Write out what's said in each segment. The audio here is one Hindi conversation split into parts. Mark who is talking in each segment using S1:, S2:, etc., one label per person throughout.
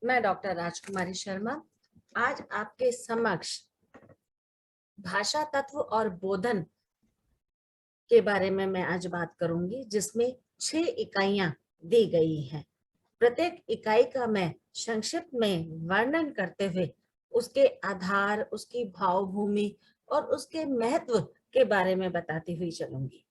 S1: मैं डॉक्टर राजकुमारी शर्मा आज आपके समक्ष भाषा तत्व और बोधन के बारे में मैं आज बात करूंगी, जिसमें 6 इकाइयां दी गई हैं। प्रत्येक इकाई का मैं संक्षिप्त में वर्णन करते हुए उसके आधार, उसकी भावभूमि और उसके महत्व के बारे में बताती हुई चलूंगी।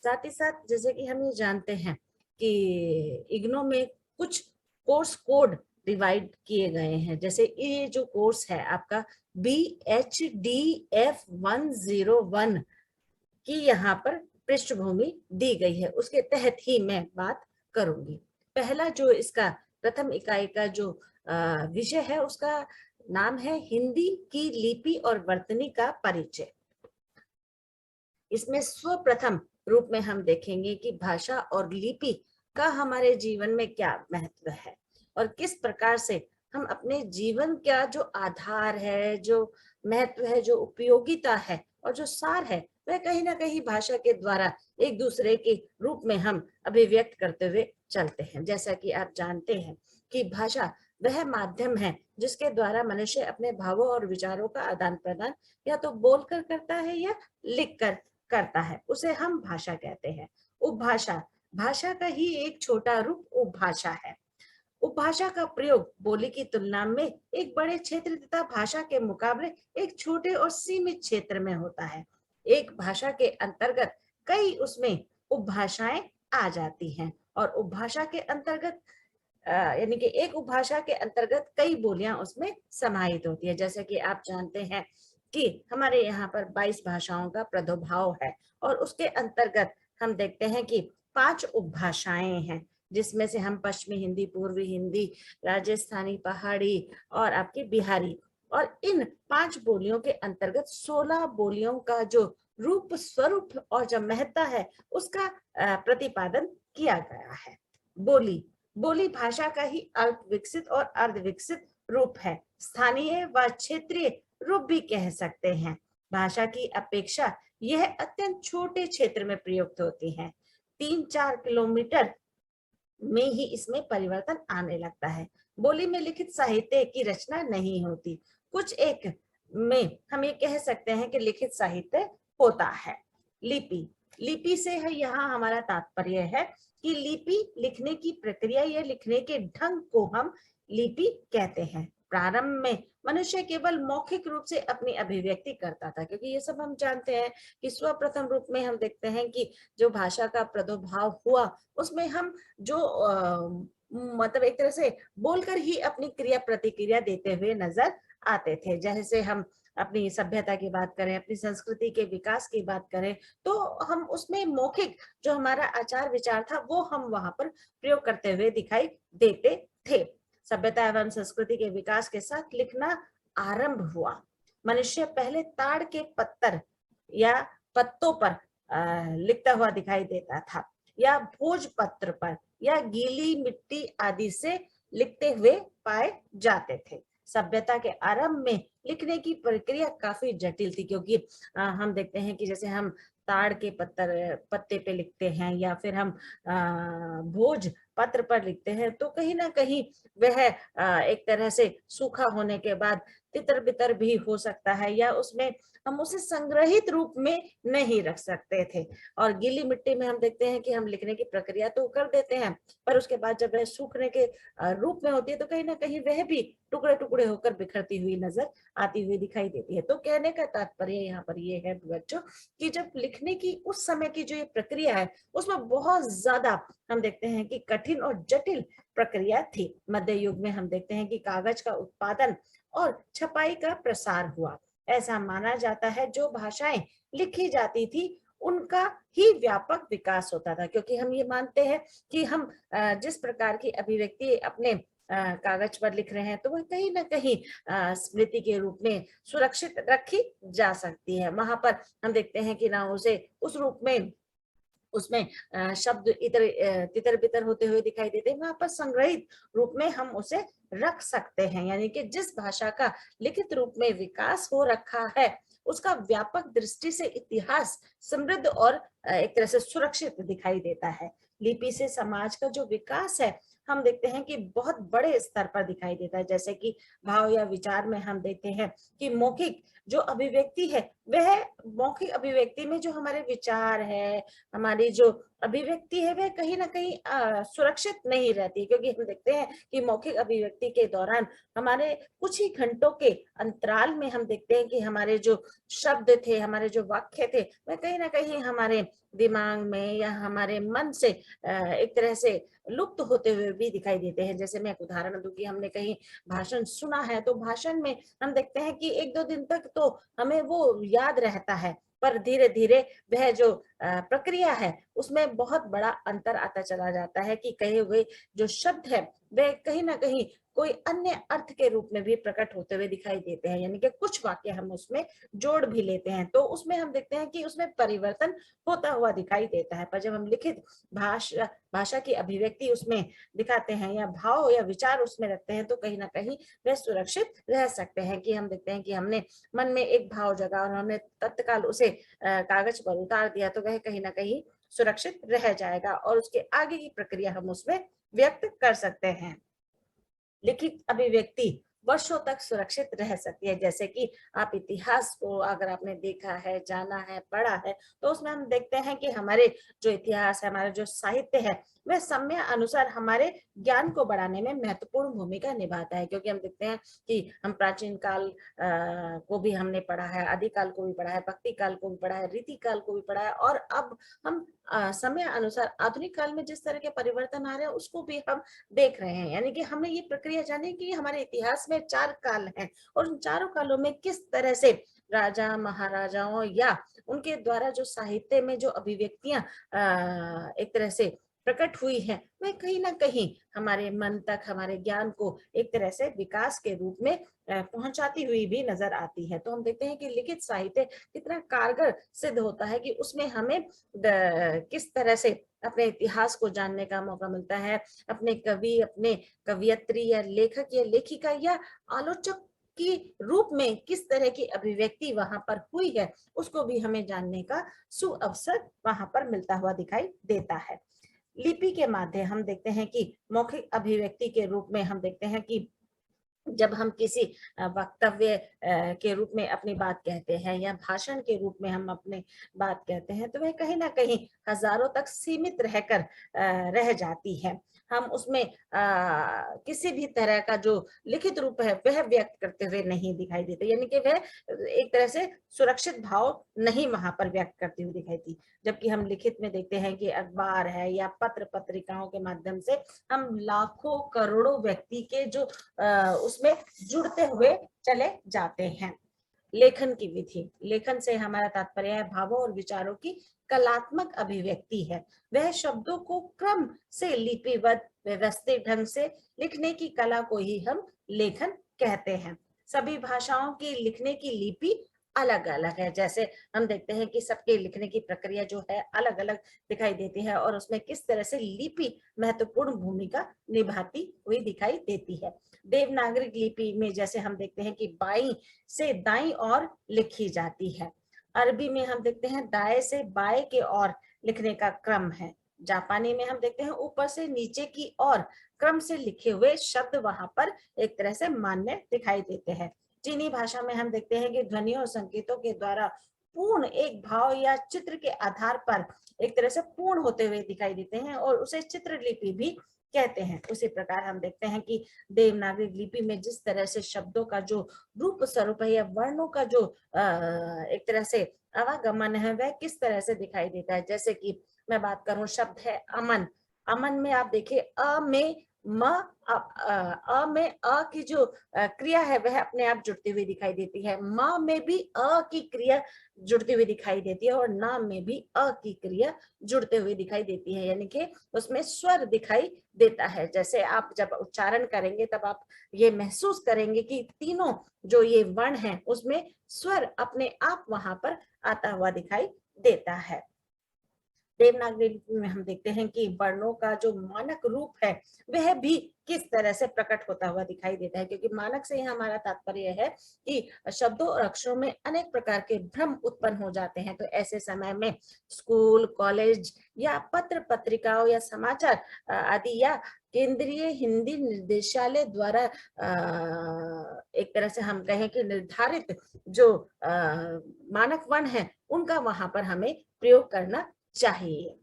S1: साथ ही साथ जैसे कि हम ये जानते हैं कि इग्नो में कुछ कोर्स कोड डिवाइड किए गए हैं। जैसे ये जो कोर्स है आपका BHDF 101 की यहाँ पर पृष्ठभूमि दी गई है, उसके तहत ही मैं बात करूंगी। पहला जो इसका प्रथम इकाई का जो विषय है, उसका नाम है हिंदी की लिपि और वर्तनी का परिचय। इसमें सर्वप्रथम रूप में हम देखेंगे कि भाषा और लिपि का हमारे जीवन में क्या महत्व है और किस प्रकार से हम अपने जीवन का जो आधार है, जो महत्व है, जो उपयोगिता है और जो सार है, वह कहीं ना कहीं भाषा के द्वारा एक दूसरे के रूप में हम अभिव्यक्त करते हुए चलते हैं। जैसा कि आप जानते हैं कि भाषा वह माध्यम है जिसके द्वारा मनुष्य अपने भावों और विचारों का आदान प्रदान या तो बोलकर करता है या लिखकर करता है, उसे हम भाषा कहते हैं। उपभाषा भाषा का ही एक छोटा रूप उपभाषा है। उपभाषा का प्रयोग बोली की तुलना में एक बड़े क्षेत्र तथा भाषा के मुकाबले एक छोटे और सीमित क्षेत्र में होता है। एक भाषा के अंतर्गत कई उसमें उपभाषाएं आ जाती हैं और उपभाषा के अंतर्गत यानी कि एक उपभाषा के अंतर्गत कई बोलियां उसमें समाहित होती है। जैसे कि आप जानते हैं कि हमारे यहाँ पर 22 भाषाओं का प्रादुर्भाव है और उसके अंतर्गत हम देखते हैं कि 5 उपभाषाएं हैं, जिसमें से हम पश्चिमी हिंदी, पूर्वी हिंदी, राजस्थानी, पहाड़ी और आपकी बिहारी, और इन 5 बोलियों के अंतर्गत 16 बोलियों का जो रूप, स्वरूप और जो महत्ता है, उसका प्रतिपादन किया गया है। बोली बोली भाषा का ही अल्प विकसित और अर्ध विकसित रूप है। स्थानीय व क्षेत्रीय रूप भी कह सकते हैं। भाषा की अपेक्षा यह अत्यंत छोटे क्षेत्र में प्रयुक्त होती है। 3-4 किलोमीटर में ही इसमें परिवर्तन आने लगता है। बोली में लिखित साहित्य की रचना नहीं होती। कुछ एक में हम ये कह सकते हैं कि लिखित साहित्य होता है। लिपि लिपि से है यहाँ हमारा तात्पर्य है कि लिपि लिखने की प्रक्रिया या लिखने के ढंग को हम लिपि कहते हैं। प्रारंभ में मनुष्य केवल मौखिक रूप से अपनी अभिव्यक्ति करता था, क्योंकि ये सब हम जानते हैं कि सर्वप्रथम रूप में हम देखते हैं कि जो भाषा का प्रादुर्भाव हुआ, उसमें हम जो मतलब एक तरह से बोलकर ही अपनी क्रिया प्रतिक्रिया देते हुए नजर आते थे। जैसे हम अपनी सभ्यता की बात करें, अपनी संस्कृति के विकास की बात करें, तो हम उसमें मौखिक जो हमारा आचार विचार था वो हम वहां पर प्रयोग करते हुए दिखाई देते थे। सभ्यता एवं संस्कृति के विकास के साथ लिखना आरंभ हुआ। मनुष्य पहले ताड़ के पत्थर या पत्तों पर लिखता हुआ दिखाई देता था, या भोजपत्र पर या गीली मिट्टी आदि से लिखते हुए पाए जाते थे। सभ्यता के आरंभ में लिखने की प्रक्रिया काफी जटिल थी, क्योंकि हम देखते हैं कि जैसे हम ताड़ के पत्ते पे लिखते हैं या फिर हम भोज पत्र पर लिखते हैं, तो कहीं ना कहीं वह एक तरह से सूखा होने के बाद तितर बितर भी हो सकता है, या उसमें हम उसे संग्रहित रूप में नहीं रख सकते थे। और गीली मिट्टी में हम देखते हैं कि हम लिखने की प्रक्रिया तो कर देते हैं, पर उसके बाद जब वह सूखने के रूप में होती है तो कहीं ना कहीं वह भी टुकड़े टुकड़े होकर बिखरती हुई नजर आती हुई दिखाई देती है। तो कहने का तात्पर्य यहाँ पर ये है बच्चों कि जब लिखने की उस समय की जो ये प्रक्रिया है, उसमें बहुत ज्यादा हम देखते हैं कि कठिन और जटिल प्रक्रिया थी। मध्य युग में हम देखते हैं कि कागज का उत्पादन और छपाई का प्रसार हुआ। ऐसा माना जाता है जो भाषाएं लिखी जाती थी उनका ही व्यापक विकास होता था, क्योंकि हम ये मानते हैं कि हम जिस प्रकार की अभिव्यक्ति अपने कागज पर लिख रहे हैं, तो वह कहीं ना कहीं स्मृति के रूप में सुरक्षित रखी जा सकती है। वहां पर हम देखते हैं कि ना उसे उस रूप में उसमें शब्द इतर तितर बितर होते हुए दिखाई देते हैं, वहां पर संग्रहित रूप में हम उसे रख सकते हैं। यानी कि जिस भाषा का लिखित रूप में विकास हो रखा है, उसका व्यापक दृष्टि से इतिहास समृद्ध और एक तरह से सुरक्षित दिखाई देता है। लिपि से समाज का जो विकास है हम देखते हैं कि बहुत बड़े स्तर पर दिखाई देता है। जैसे कि भाव या विचार में हम देखते हैं कि मौखिक जो अभिव्यक्ति है, वह मौखिक अभिव्यक्ति में जो हमारे विचार है, हमारी जो अभिव्यक्ति है, वह कहीं ना कहीं सुरक्षित नहीं रहती, क्योंकि हम देखते हैं कि मौखिक अभिव्यक्ति के दौरान हमारे कुछ ही घंटों के अंतराल में हम देखते हैं कि हमारे जो शब्द थे, हमारे जो वाक्य थे, वह कहीं ना कहीं हमारे दिमाग में या हमारे मन से एक तरह से लुप्त होते हुए भी दिखाई देते हैं। जैसे मैं एक उदाहरण दूं कि हमने कहीं भाषण सुना है, तो भाषण में हम देखते हैं कि 1-2 दिन तक तो हमें वो याद रहता है, पर धीरे धीरे वह जो प्रक्रिया है उसमें बहुत बड़ा अंतर आता चला जाता है कि कहे हुए जो शब्द है वे कहीं ना कहीं कोई अन्य अर्थ के रूप में भी प्रकट होते हुए दिखाई देते हैं, यानी कि कुछ वाक्य हम उसमें जोड़ भी लेते हैं, तो उसमें हम देखते हैं कि उसमें परिवर्तन होता हुआ दिखाई देता है। पर जब हम लिखित भाषा भाषा की अभिव्यक्ति उसमें दिखाते हैं या भाव या विचार उसमें रखते हैं, तो कहीं ना कहीं वे सुरक्षित रह सकते हैं। कि हम देखते हैं कि हमने मन में एक भाव जगा और हमने तत्काल उसे कागज पर उतार दिया, तो वह कहीं ना कहीं सुरक्षित रह जाएगा और उसके आगे की प्रक्रिया हम उसमें व्यक्त कर सकते हैं। लिखित अभिव्यक्ति वर्षों तक सुरक्षित रह सकती है। जैसे कि आप इतिहास को अगर आपने देखा है, जाना है, पढ़ा है, तो उसमें हम देखते हैं कि हमारे जो इतिहास है, हमारा जो साहित्य है, वह समय अनुसार हमारे ज्ञान को बढ़ाने में महत्वपूर्ण भूमिका निभाता है। क्योंकि हम देखते हैं कि हम प्राचीन काल को भी हमने पढ़ा है, आदिकाल को भी पढ़ा है, भक्ति काल को भी पढ़ा है, रीति काल को भी पढ़ा है, और अब हम समय अनुसार आधुनिक काल में जिस तरह के परिवर्तन आ रहे हैं उसको भी हम देख रहे हैं। यानी कि हमने ये प्रक्रिया जानी कि हमारे इतिहास में 4 काल हैं और उन चारों कालों में किस तरह से राजा महाराजाओं या उनके द्वारा जो साहित्य में जो अभिव्यक्तियां एक तरह से प्रकट हुई है, वह कहीं ना कहीं हमारे मन तक, हमारे ज्ञान को एक तरह से विकास के रूप में पहुंचाती हुई भी नजर आती है। तो हम देखते हैं कि लिखित साहित्य कितना कारगर सिद्ध होता है कि उसमें हमें किस तरह से अपने इतिहास को जानने का मौका मिलता है, अपने कवि, अपने कवियत्री या लेखक या लेखिका या आलोचक की रूप में किस तरह की अभिव्यक्ति वहां पर हुई है, उसको भी हमें जानने का सुअवसर वहां पर मिलता हुआ दिखाई देता है। लिपि के माध्यम हम देखते हैं कि मौखिक अभिव्यक्ति के रूप में हम देखते हैं कि जब हम किसी वक्तव्य के रूप में अपनी बात कहते हैं या भाषण के रूप में हम अपने बात कहते हैं, तो वह कहीं ना कहीं हजारों तक सीमित रहकर रह जाती है। हम उसमें किसी भी तरह का जो लिखित रूप है वह व्यक्त करते हुए नहीं दिखाई देते, यानी कि वह एक तरह से सुरक्षित भाव नहीं वहां पर व्यक्त करती हुई दिखाई दी। जबकि हम लिखित में देखते हैं कि अखबार है या पत्र पत्रिकाओं के माध्यम से हम लाखों करोड़ों व्यक्ति के जो उसमें जुड़ते हुए चले जाते हैं। लेखन की विधि, लेखन से हमारा तात्पर्य है भावों और विचारों की कलात्मक अभिव्यक्ति है। वह शब्दों को क्रम से लिपिबद्ध व्यवस्थित ढंग से लिखने की कला को ही हम लेखन कहते हैं। सभी भाषाओं की लिखने की लिपि अलग अलग है। जैसे हम देखते हैं कि सबके लिखने की प्रक्रिया जो है अलग अलग दिखाई देती है और उसमें किस तरह से लिपि महत्वपूर्ण भूमिका निभाती हुई दिखाई देती है। देवनागरी लिपि में जैसे हम देखते हैं कि बाईं से दाईं ओर लिखी जाती है। अरबी में हम देखते हैं दाएं से बाएं के ओर लिखने का क्रम है। जापानी में हम देखते हैं ऊपर से नीचे की ओर क्रम से लिखे हुए शब्द वहां पर एक तरह से मान्य दिखाई देते हैं। चीनी भाषा में हम देखते हैं कि ध्वनियों और संकेतों के द्वारा पूर्ण एक भाव या चित्र के आधार पर एक तरह से पूर्ण होते हुए दिखाई देते हैं और उसे चित्रलिपि भी कहते हैं। उसी प्रकार हम देखते हैं कि देवनागरी लिपि में जिस तरह से शब्दों का जो रूप स्वरूप है या वर्णों का जो एक तरह से आवागमन है वह किस तरह से दिखाई देता है। जैसे कि मैं बात करूं, शब्द है अमन। अमन में आप देखिए अ में म अ में अ की जो क्रिया है वह अपने आप जुड़ती हुई दिखाई देती है। म में भी अ की क्रिया जुड़ती हुई दिखाई देती है और नाम में भी अ की क्रिया जुड़ते हुए दिखाई देती है, यानी कि उसमें स्वर दिखाई देता है। जैसे आप जब उच्चारण करेंगे तब आप ये महसूस करेंगे कि तीनों जो ये वर्ण हैं उसमें स्वर अपने आप वहां पर आता हुआ दिखाई देता है। देवनागरी लिपि में हम देखते हैं कि वर्णों का जो मानक रूप है वह भी किस तरह से प्रकट होता हुआ दिखाई देता है, क्योंकि मानक से ही हमारा तात्पर्य है कि शब्दों और अक्षरों में अनेक प्रकार के भ्रम उत्पन्न हो जाते हैं। तो ऐसे समय में स्कूल, कॉलेज या पत्र पत्रिकाओं या समाचार आदि या केंद्रीय हिंदी निर्देशालय द्वारा एक तरह से हम कहें कि निर्धारित जो मानक वर्ण है उनका वहां पर हमें प्रयोग करना चाहिए।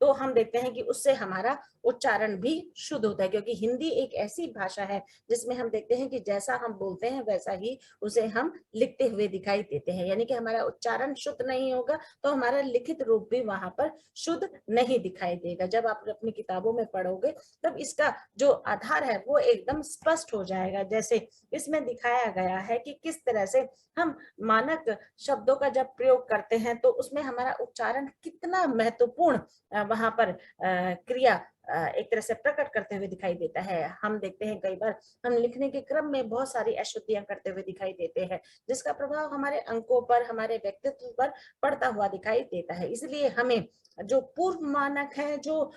S1: तो हम देखते हैं कि उससे हमारा उच्चारण भी शुद्ध होता है, क्योंकि हिंदी एक ऐसी भाषा है जिसमें हम देखते हैं कि जैसा हम बोलते हैं वैसा ही उसे हम लिखते हुए दिखाई देते हैं। यानी कि हमारा उच्चारण शुद्ध नहीं होगा तो हमारा लिखित रूप भी वहां पर शुद्ध नहीं दिखाई देगा। जब आप अपनी किताबों में पढ़ोगे तब इसका जो आधार है वो एकदम स्पष्ट हो जाएगा। जैसे इसमें दिखाया गया है कि किस तरह से हम मानक शब्दों का जब प्रयोग करते हैं तो उसमें हमारा उच्चारण कितना महत्वपूर्ण वहां पर क्रिया एक तरह से प्रकट करते हुए दिखाई देता है। हम देखते हैं कई बार हम लिखने के क्रम में बहुत सारी अशुद्धियां करते हुए दिखाई देते हैं, जिसका प्रभाव हमारे अंकों पर, हमारे व्यक्तित्व पर पड़ता हुआ दिखाई देता है। इसलिए हमें जो पूर्व मानक है, जो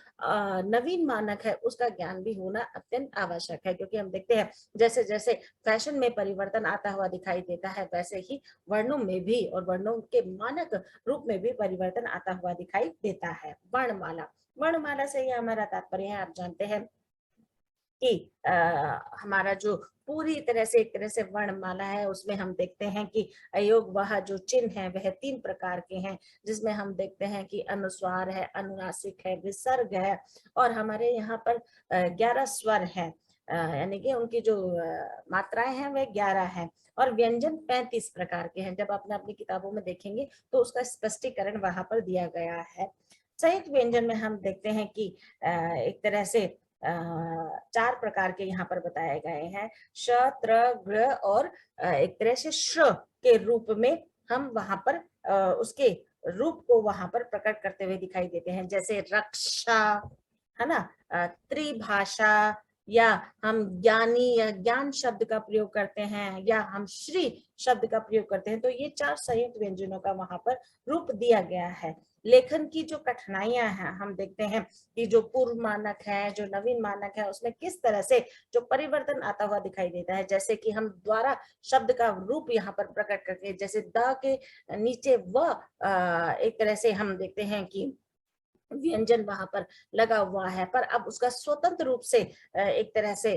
S1: नवीन मानक है, उसका ज्ञान भी होना अत्यंत आवश्यक है। क्योंकि हम देखते हैं जैसे जैसे फैशन में परिवर्तन आता हुआ दिखाई देता है वैसे ही वर्णों में भी और वर्णों के मानक रूप में भी परिवर्तन आता हुआ दिखाई देता है। वर्णमाला, वर्णमाला से ये हमारा तात्पर्य है, आप जानते हैं कि हमारा जो पूरी तरह से एक तरह से वर्णमाला है उसमें हम देखते हैं कि अयोग वह जो चिन्ह है वह 3 प्रकार के हैं, जिसमें हम देखते हैं कि अनुस्वार है, अनुनासिक है, विसर्ग है और हमारे यहाँ पर 11 स्वर है। यानी कि उनकी जो मात्राएं हैं वह 11 है और व्यंजन 35 प्रकार के हैं। जब आपने अपनी किताबों में देखेंगे तो उसका स्पष्टीकरण वहां पर दिया गया है। संयुक्त व्यंजन में हम देखते हैं कि एक तरह से 4 प्रकार के यहाँ पर बताए गए हैं। श, त्र, ग्र और एक तरह से श्र के रूप में हम वहां पर उसके रूप को वहां पर प्रकट करते हुए दिखाई देते हैं। जैसे रक्षा, है ना, त्रिभाषा, या हम ज्ञानी या ज्ञान शब्द का प्रयोग करते हैं, या हम श्री शब्द का प्रयोग करते हैं। तो ये 4 संयुक्त व्यंजनों का वहां पर रूप दिया गया है। लेखन की जो कठिनाइयां हैं हम देखते हैं कि जो पूर्व मानक है, जो नवीन मानक है, उसमें किस तरह से जो परिवर्तन आता हुआ दिखाई देता है। जैसे कि हम द्वारा शब्द का रूप यहाँ पर प्रकट करके, जैसे द के नीचे व एक तरह से हम देखते हैं कि व्यंजन वहां पर लगा हुआ है, पर अब उसका स्वतंत्र रूप से एक तरह से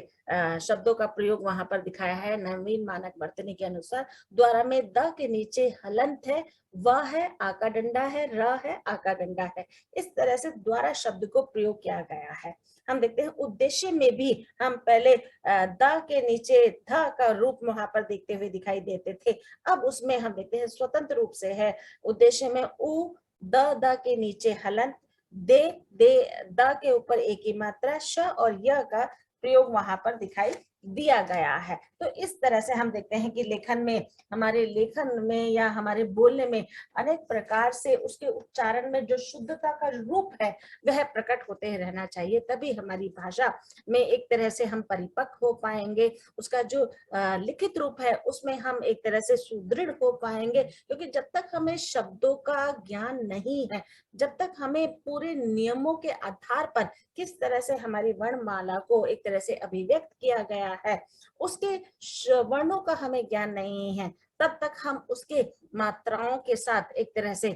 S1: शब्दों का प्रयोग वहां पर दिखाया है नवीन मानक वर्तनी के अनुसार। द्वारा में द के नीचे हलंत है, व है, आका डंडा है, र है, आका डंडा है। इस तरह से द्वारा शब्द को प्रयोग किया गया है। हम देखते हैं उद्देश्य में भी हम पहले द के नीचे ध का रूप वहां पर देखते हुए दिखाई देते थे, अब उसमें हम देखते हैं स्वतंत्र रूप से है। उद्देश्य में उ, द के नीचे हलंत, दे, द के ऊपर एक ही मात्रा, श और य का प्रयोग वहां पर दिखाई दिया गया है। तो इस तरह से हम देखते हैं कि लेखन में, हमारे लेखन में या हमारे बोलने में अनेक प्रकार से उसके उच्चारण में जो शुद्धता का रूप है वह प्रकट होते रहना चाहिए, तभी हमारी भाषा में एक तरह से हम परिपक्व हो पाएंगे। उसका जो लिखित रूप है उसमें हम एक तरह से सुदृढ़ हो पाएंगे। क्योंकि जब तक हमें शब्दों का ज्ञान नहीं है, जब तक हमें पूरे नियमों के आधार पर किस तरह से हमारी वर्णमाला को एक तरह से अभिव्यक्त किया गया है उसके वर्णों का हमें ज्ञान नहीं है, तब तक हम उसके मात्राओं के साथ एक तरह से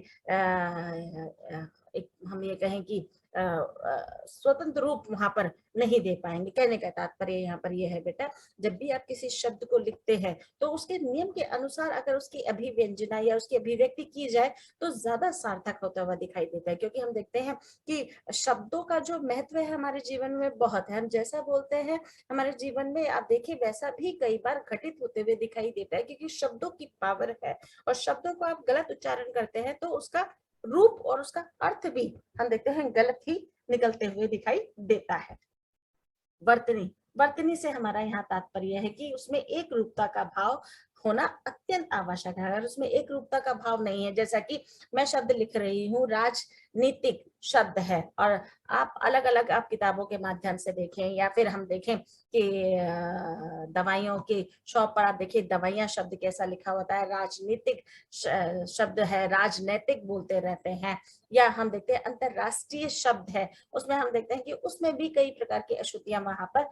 S1: एक हम ये कहें कि स्वतंत्र रूप वहां पर नहीं दे पाएंगे। कहने का तात्पर्य यहाँ पर यह है बेटा, जब भी आप किसी शब्द को लिखते हैं तो उसके नियम के अनुसार अगर उसकी अभिव्यंजना या उसकी अभिव्यक्ति की जाए तो ज्यादा सार्थक होता हुआ दिखाई देता है। क्योंकि हम देखते हैं कि शब्दों का जो महत्व है हमारे जीवन में बहुत है। हम जैसा बोलते हैं हमारे जीवन में आप देखिए वैसा भी कई बार घटित होते हुए दिखाई देता है, क्योंकि शब्दों की पावर है। और शब्दों को आप गलत उच्चारण करते हैं तो उसका रूप और उसका अर्थ भी हम देखते हैं गलत ही निकलते हुए दिखाई देता है। वर्तनी, वर्तनी से हमारा यहाँ तात्पर्य है कि उसमें एक रूपता का भाव होना अत्यंत आवश्यक है। अगर उसमें एक रूपता का भाव नहीं है, जैसा कि मैं शब्द लिख रही हूँ, राजनीतिक शब्द है, और आप अलग अलग आप किताबों के माध्यम से देखें या फिर हम देखें कि दवाइयों के शॉप पर आप देखिए दवाइयां शब्द कैसा लिखा होता है, राजनीतिक शब्द है, राजनैतिक बोलते रहते हैं। या हम देखते हैं अंतरराष्ट्रीय शब्द है, उसमें हम देखते हैं कि उसमें भी कई प्रकार की अशुद्धियां वहां पर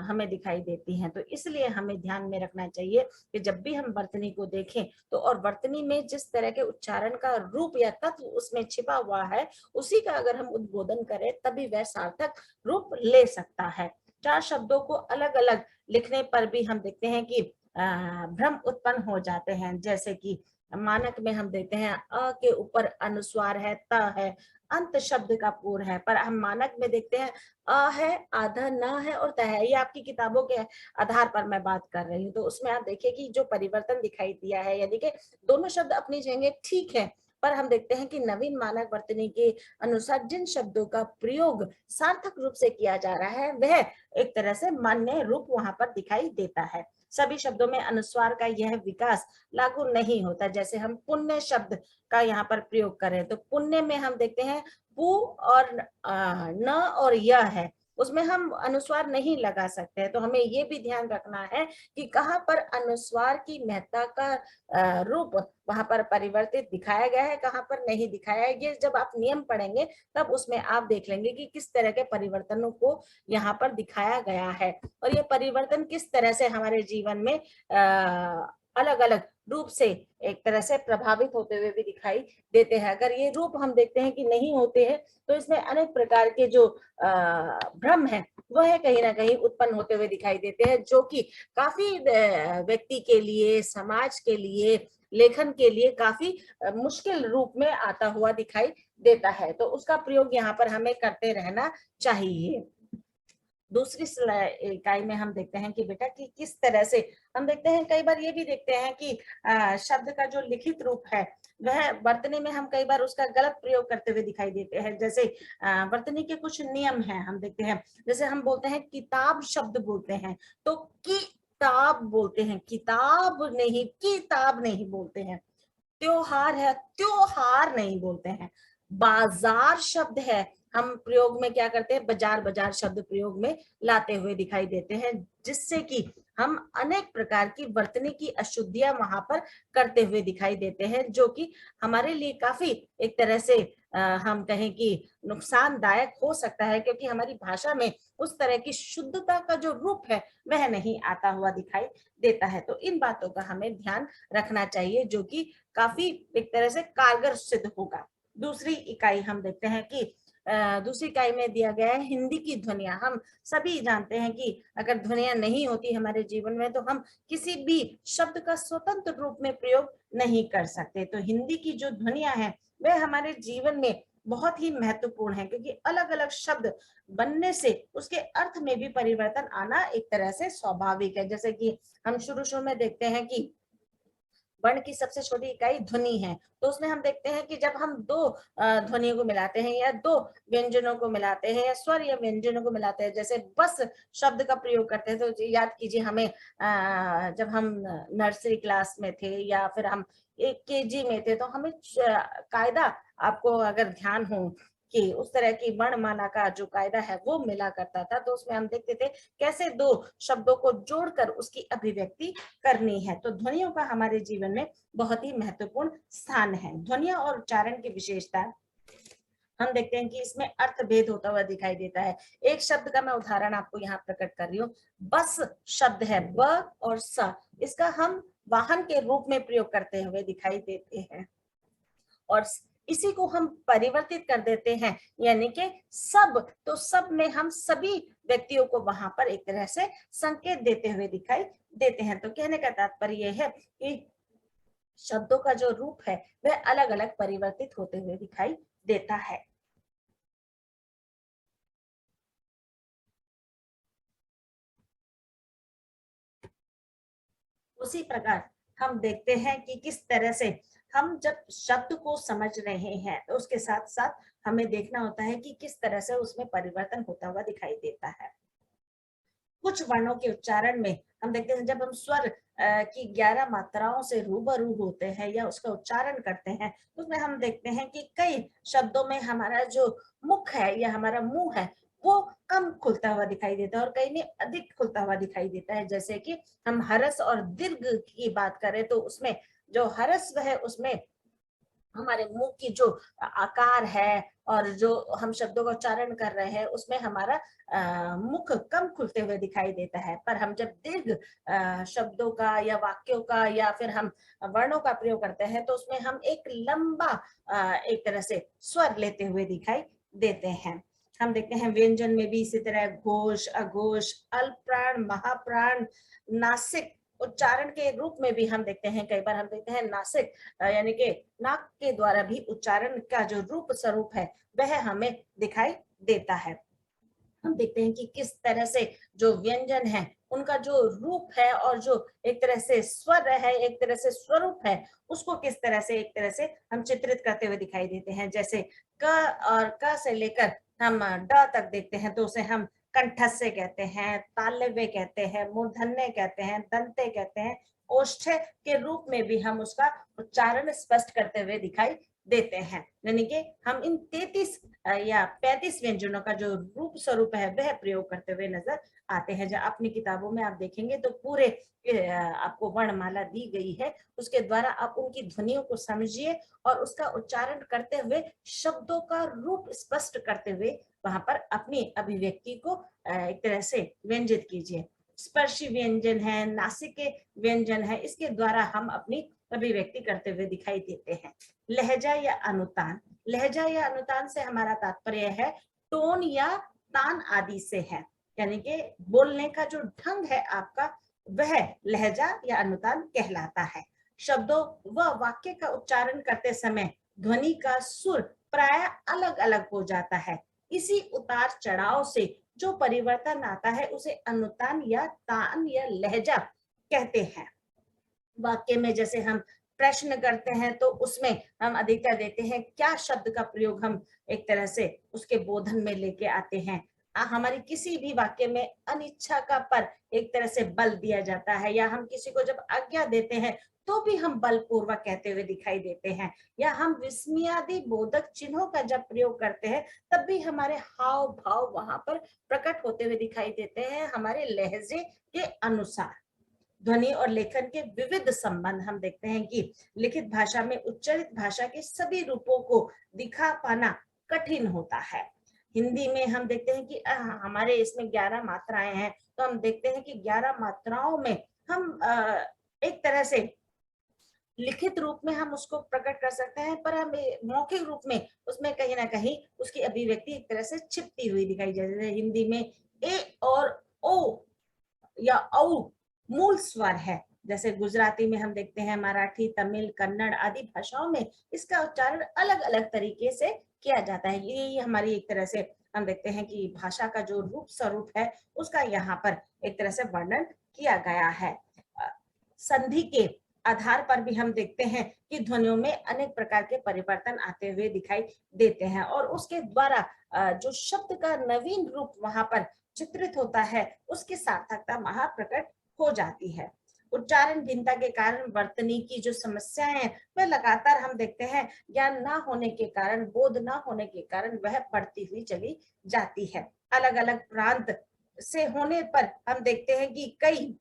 S1: हमें दिखाई देती हैं। तो इसलिए हमें ध्यान में रखना चाहिए कि जब भी हम वर्तनी को देखें तो, और वर्तनी में जिस तरह के उच्चारण का रूप या तत्व उसमें छिपा हुआ है उसी उसी का अगर हम उद्बोधन करें तभी वह सार्थक रूप ले सकता है। चार शब्दों को अलग अलग लिखने पर भी हम देखते हैं कि भ्रम उत्पन्न हो जाते हैं। जैसे कि मानक में हम देखते हैं अ के ऊपर अनुस्वार है, त है, अंत शब्द का पूर्ण है, पर हम मानक में देखते हैं अ है, आधा न है और त है। ये आपकी किताबों के आधार पर मैं बात कर रही हूँ। तो उसमें आप देखिए कि जो परिवर्तन दिखाई दिया है, यानी कि दोनों शब्द अपनी जगह ठीक है, पर हम देखते हैं कि नवीन मानक वर्तनी के अनुसार जिन शब्दों का प्रयोग सार्थक रूप से किया जा रहा है वह एक तरह से मान्य रूप वहां पर दिखाई देता है। सभी शब्दों में अनुस्वार का यह विकास लागू नहीं होता। जैसे हम पुण्य शब्द का यहाँ पर प्रयोग करें तो पुण्य में हम देखते हैं पु और न और य है, उसमें हम अनुस्वार नहीं लगा सकते हैं। तो हमें ये भी ध्यान रखना है कि कहाँ पर अनुस्वार की महत्ता का रूप वहां पर परिवर्तित दिखाया गया है, कहाँ पर नहीं दिखाया है। ये जब आप नियम पढ़ेंगे तब उसमें आप देख लेंगे कि किस तरह के परिवर्तनों को यहाँ पर दिखाया गया है और ये परिवर्तन किस तरह से हमारे जीवन में अलग अलग रूप से एक तरह से प्रभावित होते हुए भी दिखाई देते हैं। अगर ये रूप हम देखते हैं कि नहीं होते हैं तो इसमें अनेक प्रकार के जो भ्रम है वह कहीं ना कहीं उत्पन्न होते हुए दिखाई देते हैं, जो कि काफी व्यक्ति के लिए, समाज के लिए, लेखन के लिए काफी मुश्किल रूप में आता हुआ दिखाई देता है। तो उसका प्रयोग यहाँ पर हमें करते रहना चाहिए। दूसरी इकाई में हम देखते हैं कि बेटा कि किस तरह से हम देखते हैं, कई बार ये भी देखते हैं कि शब्द का जो लिखित रूप है वह वर्तनी में हम कई बार उसका गलत प्रयोग करते हुए दिखाई देते हैं। जैसे वर्तनी के कुछ नियम हैं, हम देखते हैं जैसे हम बोलते हैं किताब शब्द बोलते हैं तो किताब बोलते हैं, किताब नहीं, किताब नहीं बोलते हैं। त्योहार है, त्योहार नहीं बोलते हैं। बाजार शब्द है, हम प्रयोग में क्या करते हैं, बाजार, बाजार शब्द प्रयोग में लाते हुए दिखाई देते हैं, जिससे कि हम अनेक प्रकार की वर्तनी की अशुद्धियां वहां पर करते हुए दिखाई देते हैं, जो कि हमारे लिए काफी एक तरह से हम कहें कि नुकसानदायक हो सकता है, क्योंकि हमारी भाषा में उस तरह की शुद्धता का जो रूप है वह नहीं आता हुआ दिखाई देता है। तो इन बातों का हमें ध्यान रखना चाहिए, जो कि काफी एक तरह से कारगर सिद्ध होगा। दूसरी इकाई हम देखते हैं कि दूसरी इकाई में दिया गया है हिंदी की ध्वनियां। हम सभी जानते हैं कि अगर ध्वनियां नहीं होती हमारे जीवन में तो हम किसी भी शब्द का स्वतंत्र रूप में प्रयोग नहीं कर सकते। तो हिंदी की जो ध्वनियां हैं वह हमारे जीवन में बहुत ही महत्वपूर्ण है, क्योंकि अलग अलग शब्द बनने से उसके अर्थ में भी परिवर्तन आना एक तरह से स्वाभाविक है। जैसे कि हम शुरू शुरू में देखते हैं कि वर्ण की सबसे छोटी इकाई ध्वनि है, तो उसमें हम देखते हैं कि जब हम दो ध्वनियों को मिलाते हैं या दो व्यंजनों को मिलाते हैं या स्वर या व्यंजनों को मिलाते हैं, जैसे बस शब्द का प्रयोग करते हैं, तो याद कीजिए हमें जब हम नर्सरी क्लास में थे या फिर हम एक केजी में थे, तो हमें कायदा, आपको अगर ध्यान हो कि उस तरह की वर्णमाला का जो कायदा है वो मिला करता था, तो उसमें हम देखते थे कैसे दो शब्दों को जोड़कर उसकी अभिव्यक्ति करनी है। तो ध्वनियों का हमारे जीवन में बहुत ही महत्वपूर्ण स्थान है। ध्वनियां और उच्चारण की विशेषता हम देखते हैं कि इसमें अर्थ भेद होता हुआ दिखाई देता है। एक शब्द का मैं उदाहरण आपको यहाँ प्रकट कर रही हूँ। बस शब्द है, ब और स, इसका हम वाहन के रूप में प्रयोग करते हुए दिखाई देते हैं और इसी को हम परिवर्तित कर देते हैं, यानी कि सब, तो सब में हम सभी व्यक्तियों को वहां पर एक तरह से संकेत देते हुए दिखाई देते हैं। तो कहने का तात्पर्य यह है कि शब्दों का जो रूप है वह अलग अलग परिवर्तित होते हुए दिखाई देता है। उसी प्रकार हम देखते हैं कि किस तरह से हम जब शब्द को समझ रहे हैं तो उसके साथ साथ हमें देखना होता है कि किस तरह से उसमें परिवर्तन होता हुआ दिखाई देता है। कुछ वर्णों के उच्चारण में हम देखते हैं जब हम स्वर की 11 मात्राओं से रूबरू होते हैं या उसका उच्चारण करते हैं, तो उसमें हम देखते हैं कि कई शब्दों में हमारा जो मुख है या हमारा मुंह है वो कम खुलता हुआ दिखाई देता है और कई में अधिक खुलता हुआ दिखाई देता है। जैसे कि हम हरस और दीर्घ की बात करें तो उसमें जो हरस्व है उसमें हमारे मुंह की जो आकार है और जो हम शब्दों का उच्चारण कर रहे हैं उसमें हमारा मुख कम खुलते हुए दिखाई देता है। पर हम जब दीर्घ शब्दों का या वाक्यों का या फिर हम वर्णों का प्रयोग करते हैं तो उसमें हम एक लंबा एक तरह से स्वर लेते हुए दिखाई देते हैं। हम देखते हैं व्यंजन में भी इसी तरह घोष, अघोष, अल्प प्राण, महाप्राण, नासिक उच्चारण के रूप में भी हम देखते हैं, कई बार हम देखते हैं नासिक यानी कि नाक के द्वारा भी उच्चारण का जो रूप स्वरूप है वह हमें दिखाई देता है। हम देखते हैं कि किस तरह से जो व्यंजन है उनका जो रूप है और जो एक तरह से स्वर है, एक तरह से स्वरूप है, उसको किस तरह से एक तरह से हम चित्रित करते हुए दिखाई देते हैं। जैसे क और क से लेकर हम ड तक देखते हैं तो उसे हम कंठस्य कहते हैं, तालव्य कहते हैं, मूर्धन्य कहते हैं, दंते कहते हैं, ओष्ठ्य के रूप में भी हम उसका उच्चारण स्पष्ट करते हुए दिखाई देते हैं। यानी कि हम इन 33 या 35 व्यंजनों का जो रूप स्वरूप है वह प्रयोग करते हुए नजर आते हैं। जब अपनी किताबों में आप देखेंगे तो पूरे आपको वर्णमाला दी गई है, उसके द्वारा आप उनकी ध्वनियों को समझिए और उसका उच्चारण करते हुए शब्दों का रूप स्पष्ट करते हुए वहां पर अपनी अभिव्यक्ति को एक तरह से व्यंजित कीजिए। स्पर्शी व्यंजन है, नासिके व्यंजन है, इसके द्वारा हम अपनी अभिव्यक्ति करते हुए दिखाई देते हैं। लहजा या अनुतान, लहजा या अनुतान से हमारा तात्पर्य है टोन या तान आदि से है, यानी कि बोलने का जो ढंग है आपका वह लहजा या अनुतान कहलाता है। शब्दों व वाक्य का उच्चारण करते समय ध्वनि का सुर प्राय अलग अलग हो जाता है। इसी उतार चढ़ाव से जो परिवर्तन आता है उसे अनुतान या तान या लहजा कहते हैं। वाक्य में जैसे हम प्रश्न करते हैं तो उसमें हम अधिकतर देते हैं क्या शब्द का प्रयोग हम एक तरह से उसके बोधन में लेके आते हैं। हमारी किसी भी वाक्य में अनिच्छा का पर एक तरह से बल दिया जाता है, या हम किसी को जब आज्ञा देते हैं तो भी हम बलपूर्वक कहते हुए दिखाई देते हैं, या हम विस्मयादि बोधक चिन्हों का जब प्रयोग करते हैं तब भी हमारे हाव भाव वहां पर प्रकट होते हुए दिखाई देते हैं हमारे लहजे के अनुसार। ध्वनि और लेखन के विविध संबंध हम देखते हैं कि लिखित भाषा में उच्चारित भाषा के सभी रूपों को दिखा पाना कठिन होता है। हिंदी में हम देखते हैं कि हमारे इसमें 11 मात्राएं हैं, तो हम देखते हैं कि 11 मात्राओं में हम एक तरह से लिखित रूप में हम उसको प्रकट कर सकते हैं, पर हम मौखिक रूप में उसमें कहीं ना कहीं उसकी अभिव्यक्ति एक तरह से छिपती हुई दिखाई जाती है। हिंदी में ए और ओ या औ मूल स्वर है, जैसे गुजराती में हम देखते हैं, मराठी, तमिल, कन्नड़ आदि भाषाओं में इसका उच्चारण अलग अलग तरीके से किया जाता है। ये हमारी एक तरह से हम देखते हैं कि भाषा का जो रूप स्वरूप है उसका यहाँ पर एक तरह से वर्णन किया गया है। संधि के आधार पर भी हम देखते हैं कि ध्वनियों में अनेक प्रकार के परिवर्तन आते हुए दिखाई देते हैं और उसके द्वारा जो शब्द का नवीन रूप वहां पर चित्रित होता है उसकी सार्थकता वहां प्रकट हो जाती है। उच्चारण भिन्नता के कारण वर्तनी की जो समस्याएं हैं वह लगातार हम देखते हैं ज्ञान ना होने के कारण, बोध ना होने के कारण वह बढ़ती हुई चली जाती है। अलग अलग प्रांत से होने पर हम देखते हैं कि कई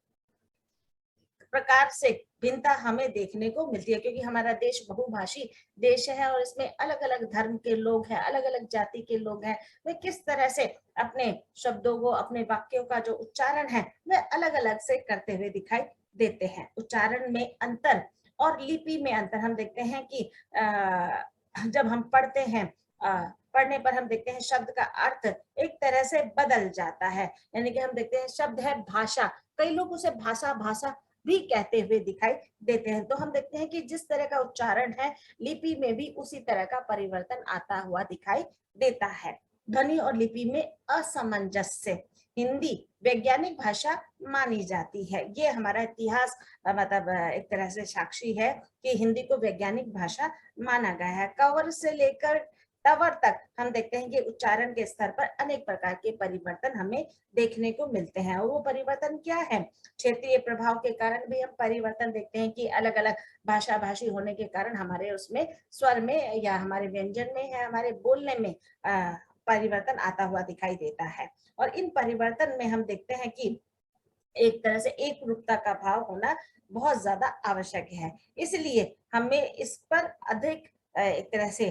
S1: प्रकार से भिन्नता हमें देखने को मिलती है, क्योंकि हमारा देश बहुभाषी देश है और इसमें अलग अलग धर्म के लोग हैं, अलग अलग जाति के लोग हैं। वे किस तरह से अपने शब्दों को, अपने वाक्यों का जो उच्चारण है वह अलग अलग से करते हुए दिखाई देते हैं। उच्चारण में अंतर और लिपि में अंतर हम देखते हैं कि जब हम पढ़ते हैं, पढ़ने पर हम देखते हैं शब्द का अर्थ एक तरह से बदल जाता है। यानी कि हम देखते हैं शब्द है भाषा, कई लोग उसे भाषा भाषा भी कहते हुए दिखाई देते हैं। तो हम देखते हैं कि जिस तरह का उच्चारण है लिपि में भी उसी तरह का परिवर्तन आता हुआ दिखाई देता है। ध्वनि और लिपि में असमंजस्य, हिंदी वैज्ञानिक भाषा मानी जाती है। ये हमारा इतिहास मतलब एक तरह से साक्षी है कि हिंदी को वैज्ञानिक भाषा माना गया है। कवर से लेकर तवर तक हम देखते हैं कि उच्चारण के स्तर पर अनेक प्रकार के परिवर्तन हमें देखने को मिलते हैं। और वो परिवर्तन क्या है? क्षेत्रीय प्रभाव के कारण भी हम परिवर्तन देखते हैं कि अलग अलग भाषा भाषी होने के कारण हमारे उसमें स्वर में या हमारे व्यंजन में या हमारे बोलने में परिवर्तन आता हुआ दिखाई देता है। और इन परिवर्तन में हम देखते हैं कि एक तरह से एक रूपता का भाव होना बहुत ज्यादा आवश्यक है, इसलिए हमें इस पर अधिक एक तरह से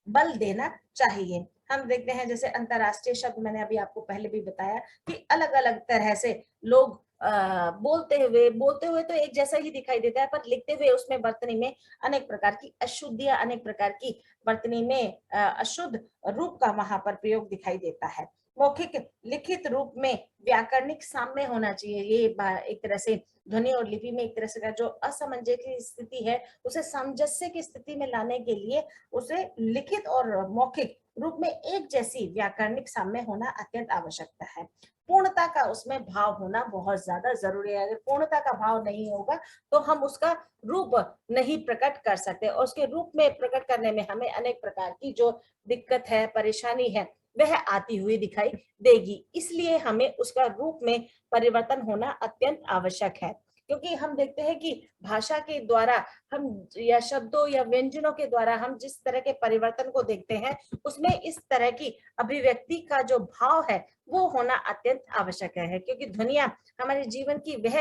S1: बल देना चाहिए। हम देखते हैं जैसे अंतरराष्ट्रीय शब्द, मैंने अभी आपको पहले भी बताया कि अलग अलग तरह से लोग बोलते हुए तो एक जैसा ही दिखाई देता है, पर लिखते हुए उसमें वर्तनी में अनेक प्रकार की अशुद्धियां, अनेक प्रकार की वर्तनी में अशुद्ध रूप का वहां पर प्रयोग दिखाई देता है। मौखिक लिखित रूप में व्याकरणिक साम्य होना चाहिए। ये एक तरह से ध्वनि और लिपि में एक तरह से का जो असमंजस की स्थिति है, उसे सामंजस्य की स्थिति में लाने के लिए उसे लिखित और मौखिक रूप में एक जैसी व्याकरणिक साम्य होना अत्यंत आवश्यकता है। पूर्णता का उसमें भाव होना बहुत ज्यादा जरूरी है। अगर पूर्णता का भाव नहीं होगा तो हम उसका रूप नहीं प्रकट कर सकते, और उसके रूप में प्रकट करने में हमें अनेक प्रकार की जो दिक्कत है, परेशानी है, वह आती हुई दिखाई देगी। इसलिए हमें उसका रूप में परिवर्तन होना अत्यंत आवश्यक है। क्योंकि हम देखते हैं कि भाषा के द्वारा हम, या शब्दों या व्यंजनों के द्वारा हम जिस तरह के परिवर्तन को देखते हैं, उसमें इस तरह की अभिव्यक्ति का जो भाव है वो होना अत्यंत आवश्यक है। क्योंकि ध्वनियां हमारे जीवन की वह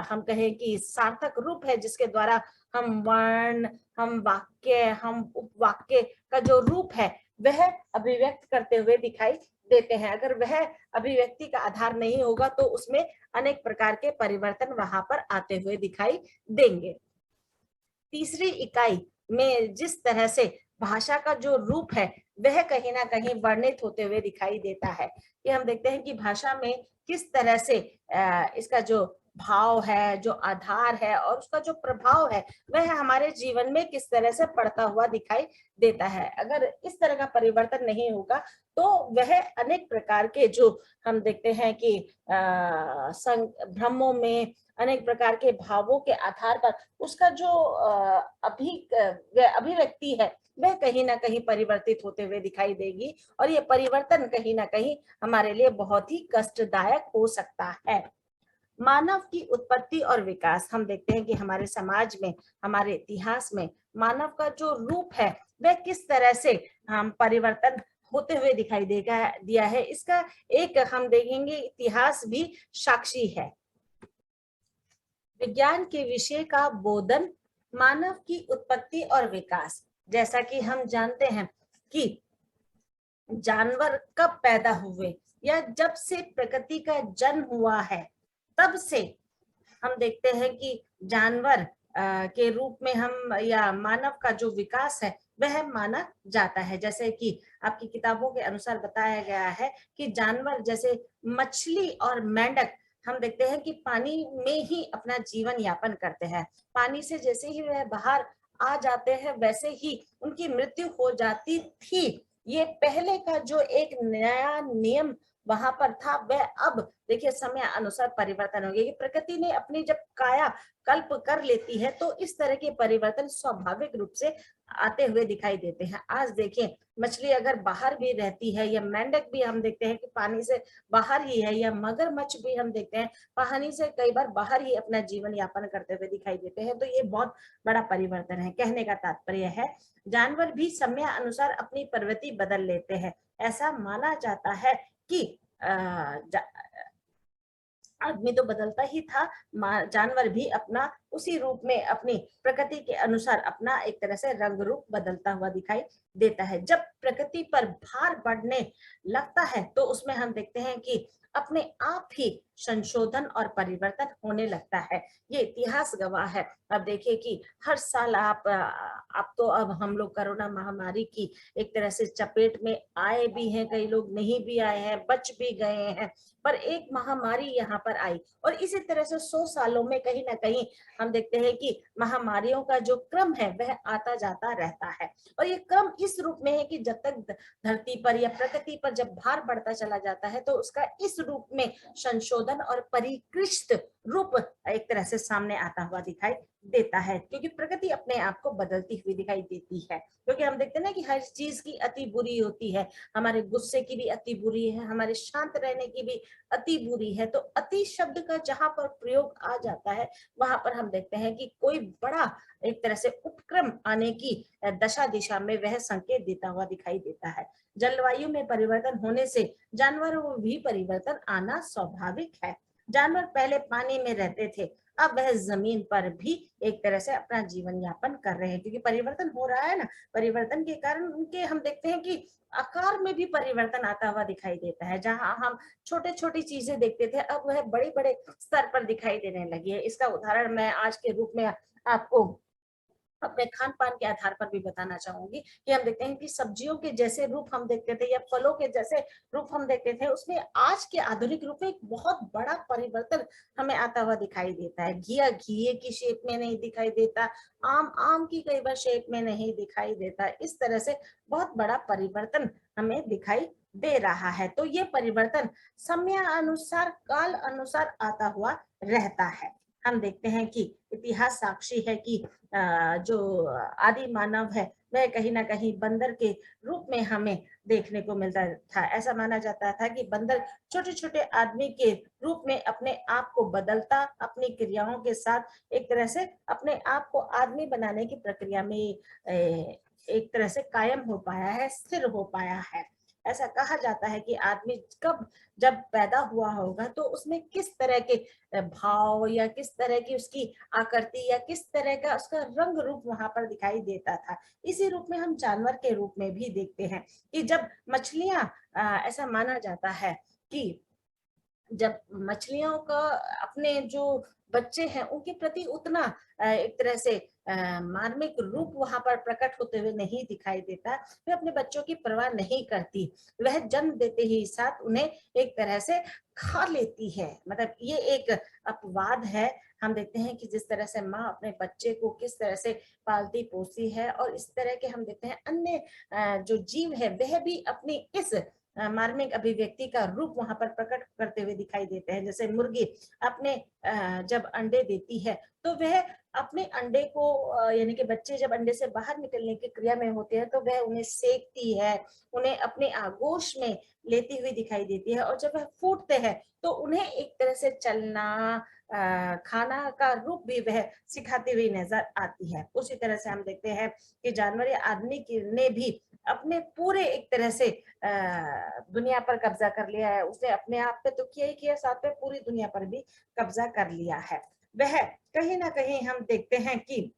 S1: हम कहें कि सार्थक रूप है, जिसके द्वारा हम वर्ण, हम वाक्य, हम उपवाक्य का जो रूप है वह अभिव्यक्त करते हुए दिखाई देते हैं। अगर वह अभिव्यक्ति का आधार नहीं होगा तो उसमें अनेक प्रकार के परिवर्तन वहां पर आते हुए दिखाई देंगे। तीसरी इकाई में जिस तरह से भाषा का जो रूप है वह कहीं ना कहीं वर्णित होते हुए दिखाई देता है, कि हम देखते हैं कि भाषा में किस तरह से इसका जो भाव है, जो आधार है और उसका जो प्रभाव है, वह हमारे जीवन में किस तरह से पड़ता हुआ दिखाई देता है। अगर इस तरह का परिवर्तन नहीं होगा तो वह अनेक प्रकार के जो हम देखते हैं कि भ्रमों में, अनेक प्रकार के भावों के आधार पर उसका जो अभिव्यक्ति है वह कहीं ना कहीं परिवर्तित होते हुए दिखाई देगी, और ये परिवर्तन कहीं ना कहीं हमारे लिए बहुत ही कष्टदायक हो सकता है। मानव की उत्पत्ति और विकास, हम देखते हैं कि हमारे समाज में, हमारे इतिहास में मानव का जो रूप है वह किस तरह से हम परिवर्तन होते हुए दिखाई दिया है, इसका एक हम देखेंगे इतिहास भी साक्षी है। विज्ञान के विषय का बोधन, मानव की उत्पत्ति और विकास। जैसा कि हम जानते हैं कि जानवर कब पैदा हुए, या जब से प्रकृति का जन्म हुआ है तब से हम देखते हैं कि जानवर के रूप में हम, या मानव का जो विकास है वह माना जाता है। जैसे कि आपकी किताबों के अनुसार बताया गया है कि जानवर जैसे मछली और मेंढक, हम देखते हैं कि पानी में ही अपना जीवन यापन करते हैं। पानी से जैसे ही वह बाहर आ जाते हैं वैसे ही उनकी मृत्यु हो जाती थी। ये पहले का जो एक नया नियम वहां पर था, वह अब देखिए समय अनुसार परिवर्तन हो गया। कि प्रकृति ने अपनी जब काया कल्प कर लेती है तो इस तरह के परिवर्तन स्वाभाविक रूप से आते हुए दिखाई देते हैं। आज देखें, मछली अगर बाहर भी रहती है, या मेंढक भी हम देखते हैं कि पानी से बाहर ही है, या मगरमच्छ भी हम देखते हैं पानी से कई बार बाहर ही अपना जीवन यापन करते हुए दिखाई देते हैं। तो ये बहुत बड़ा परिवर्तन है। कहने का तात्पर्य है जानवर भी समय अनुसार अपनी प्रवृत्ति बदल लेते हैं। ऐसा माना जाता है कि आदमी तो बदलता ही था, जानवर भी अपना उसी रूप में अपनी प्रकृति के अनुसार अपना एक तरह से रंग रूप बदलता हुआ दिखाई देता है। जब प्रकृति पर भार बढ़ने लगता है तो उसमें हम देखते हैं कि अपने आप ही संशोधन और परिवर्तन होने लगता है। ये इतिहास गवाह है। अब देखिए कि हर साल आप तो अब हम लोग कोरोना महामारी की एक तरह से चपेट में आए भी हैं, कई लोग नहीं भी आए हैं, बच भी गए हैं, पर एक महामारी यहाँ पर आई, और इसी तरह से 100 सालों में कहीं ना कहीं हम देखते हैं कि महामारियों का जो क्रम है वह आता जाता रहता है। और ये क्रम इस रूप में है कि जब तक धरती पर या प्रकृति पर जब भार बढ़ता चला जाता है तो उसका इस रूप में संशोधन और परिष्कृत रूप एक तरह से सामने आता हुआ दिखाई देता है। क्योंकि प्रकृति अपने आप को बदलती हुई दिखाई देती है। क्योंकि हम देखते हैं ना कि हर चीज की अति बुरी होती है। हमारे गुस्से की भी अति बुरी है, हमारे शांत रहने की भी अति बुरी है। तो अति शब्द का जहां पर प्रयोग आ जाता है वहां पर हम देखते हैं कि कोई बड़ा एक तरह से उपक्रम आने की दशा दिशा में वह संकेत देता हुआ दिखाई देता है। जलवायु में परिवर्तन होने से जानवरों में भी परिवर्तन आना स्वाभाविक है। जानवर पहले पानी में रहते थे, अब वह जमीन पर भी एक तरह से अपना जीवन यापन कर रहे हैं, क्योंकि परिवर्तन हो रहा है ना। परिवर्तन के कारण उनके हम देखते हैं कि आकार में भी परिवर्तन आता हुआ दिखाई देता है। जहां हम छोटे छोटी चीजें देखते थे, अब वह बड़े बड़े स्तर पर दिखाई देने लगी है। इसका उदाहरण मैं आज के रूप में आपको अपने खान पान के आधार पर भी बताना चाहूंगी कि हम देखते हैं कि सब्जियों के जैसे रूप हम देखते थे या फलों के जैसे रूप हम देखते थे, उसमें आज के आधुनिक रूप में एक बहुत बड़ा परिवर्तन हमें आता हुआ दिखाई देता है। घिया घिये की शेप में नहीं दिखाई देता, आम आम की कई बार शेप में नहीं दिखाई देता। इस तरह से बहुत बड़ा परिवर्तन हमें दिखाई दे रहा है। तो ये परिवर्तन समय अनुसार, काल अनुसार आता हुआ रहता है। हम देखते हैं कि इतिहास साक्षी है कि जो आदि मानव है वह कहीं ना कहीं बंदर के रूप में हमें देखने को मिलता था। ऐसा माना जाता था कि बंदर छोटे छोटे आदमी के रूप में अपने आप को बदलता, अपनी क्रियाओं के साथ एक तरह से अपने आप को आदमी बनाने की प्रक्रिया में एक तरह से कायम हो पाया है, स्थिर हो पाया है। ऐसा कहा जाता है कि आदमी कब जब पैदा हुआ होगा तो उसमें किस तरह के भाव या किस तरह की उसकी आकृति या किस तरह का उसका रंग रूप वहां पर दिखाई देता था। इसी रूप में हम जानवर के रूप में भी देखते हैं कि जब मछलियां, ऐसा माना जाता है कि जब मछलियों का अपने जो बच्चे हैं उनके प्रति उतना एक तरह से मार्मिक रूप वहां पर प्रकट होते हुए नहीं दिखाई देता, वे अपने बच्चों की परवाह नहीं करती, वह जन्म देते ही साथ उन्हें एक तरह से खा लेती है। मतलब ये एक अपवाद है। हम देखते हैं कि जिस तरह से माँ अपने बच्चे को किस तरह से पालती पोसती है, और इस तरह के हम देखते हैं अन्य जो जीव है वह भी अपनी इस मार्मिक अभिव्यक्ति का रूप वहां पर प्रकट करते हुए दिखाई देते हैं। जैसे मुर्गी अपने जब अंडे देती है तो वह अपने अंडे को यानी कि बच्चे जब अंडे से बाहर निकलने की क्रिया में होते हैं तो वह उन्हें सेकती है, उन्हें अपने आगोश में लेती हुई दिखाई देती है, और जब वह फूटते हैं तो उन्हें एक तरह से चलना, खाना का रूप भी वह सिखाती हुई नजर आती है। उसी तरह से हम देखते हैं कि जानवर या आदमी ने भी अपने पूरे एक तरह से दुनिया पर कब्जा कर लिया है। उसने अपने आप पे तो किया ही किया, साथ में पूरी दुनिया पर भी कब्जा कर लिया है। वह कहीं ना कहीं हम देखते हैं कि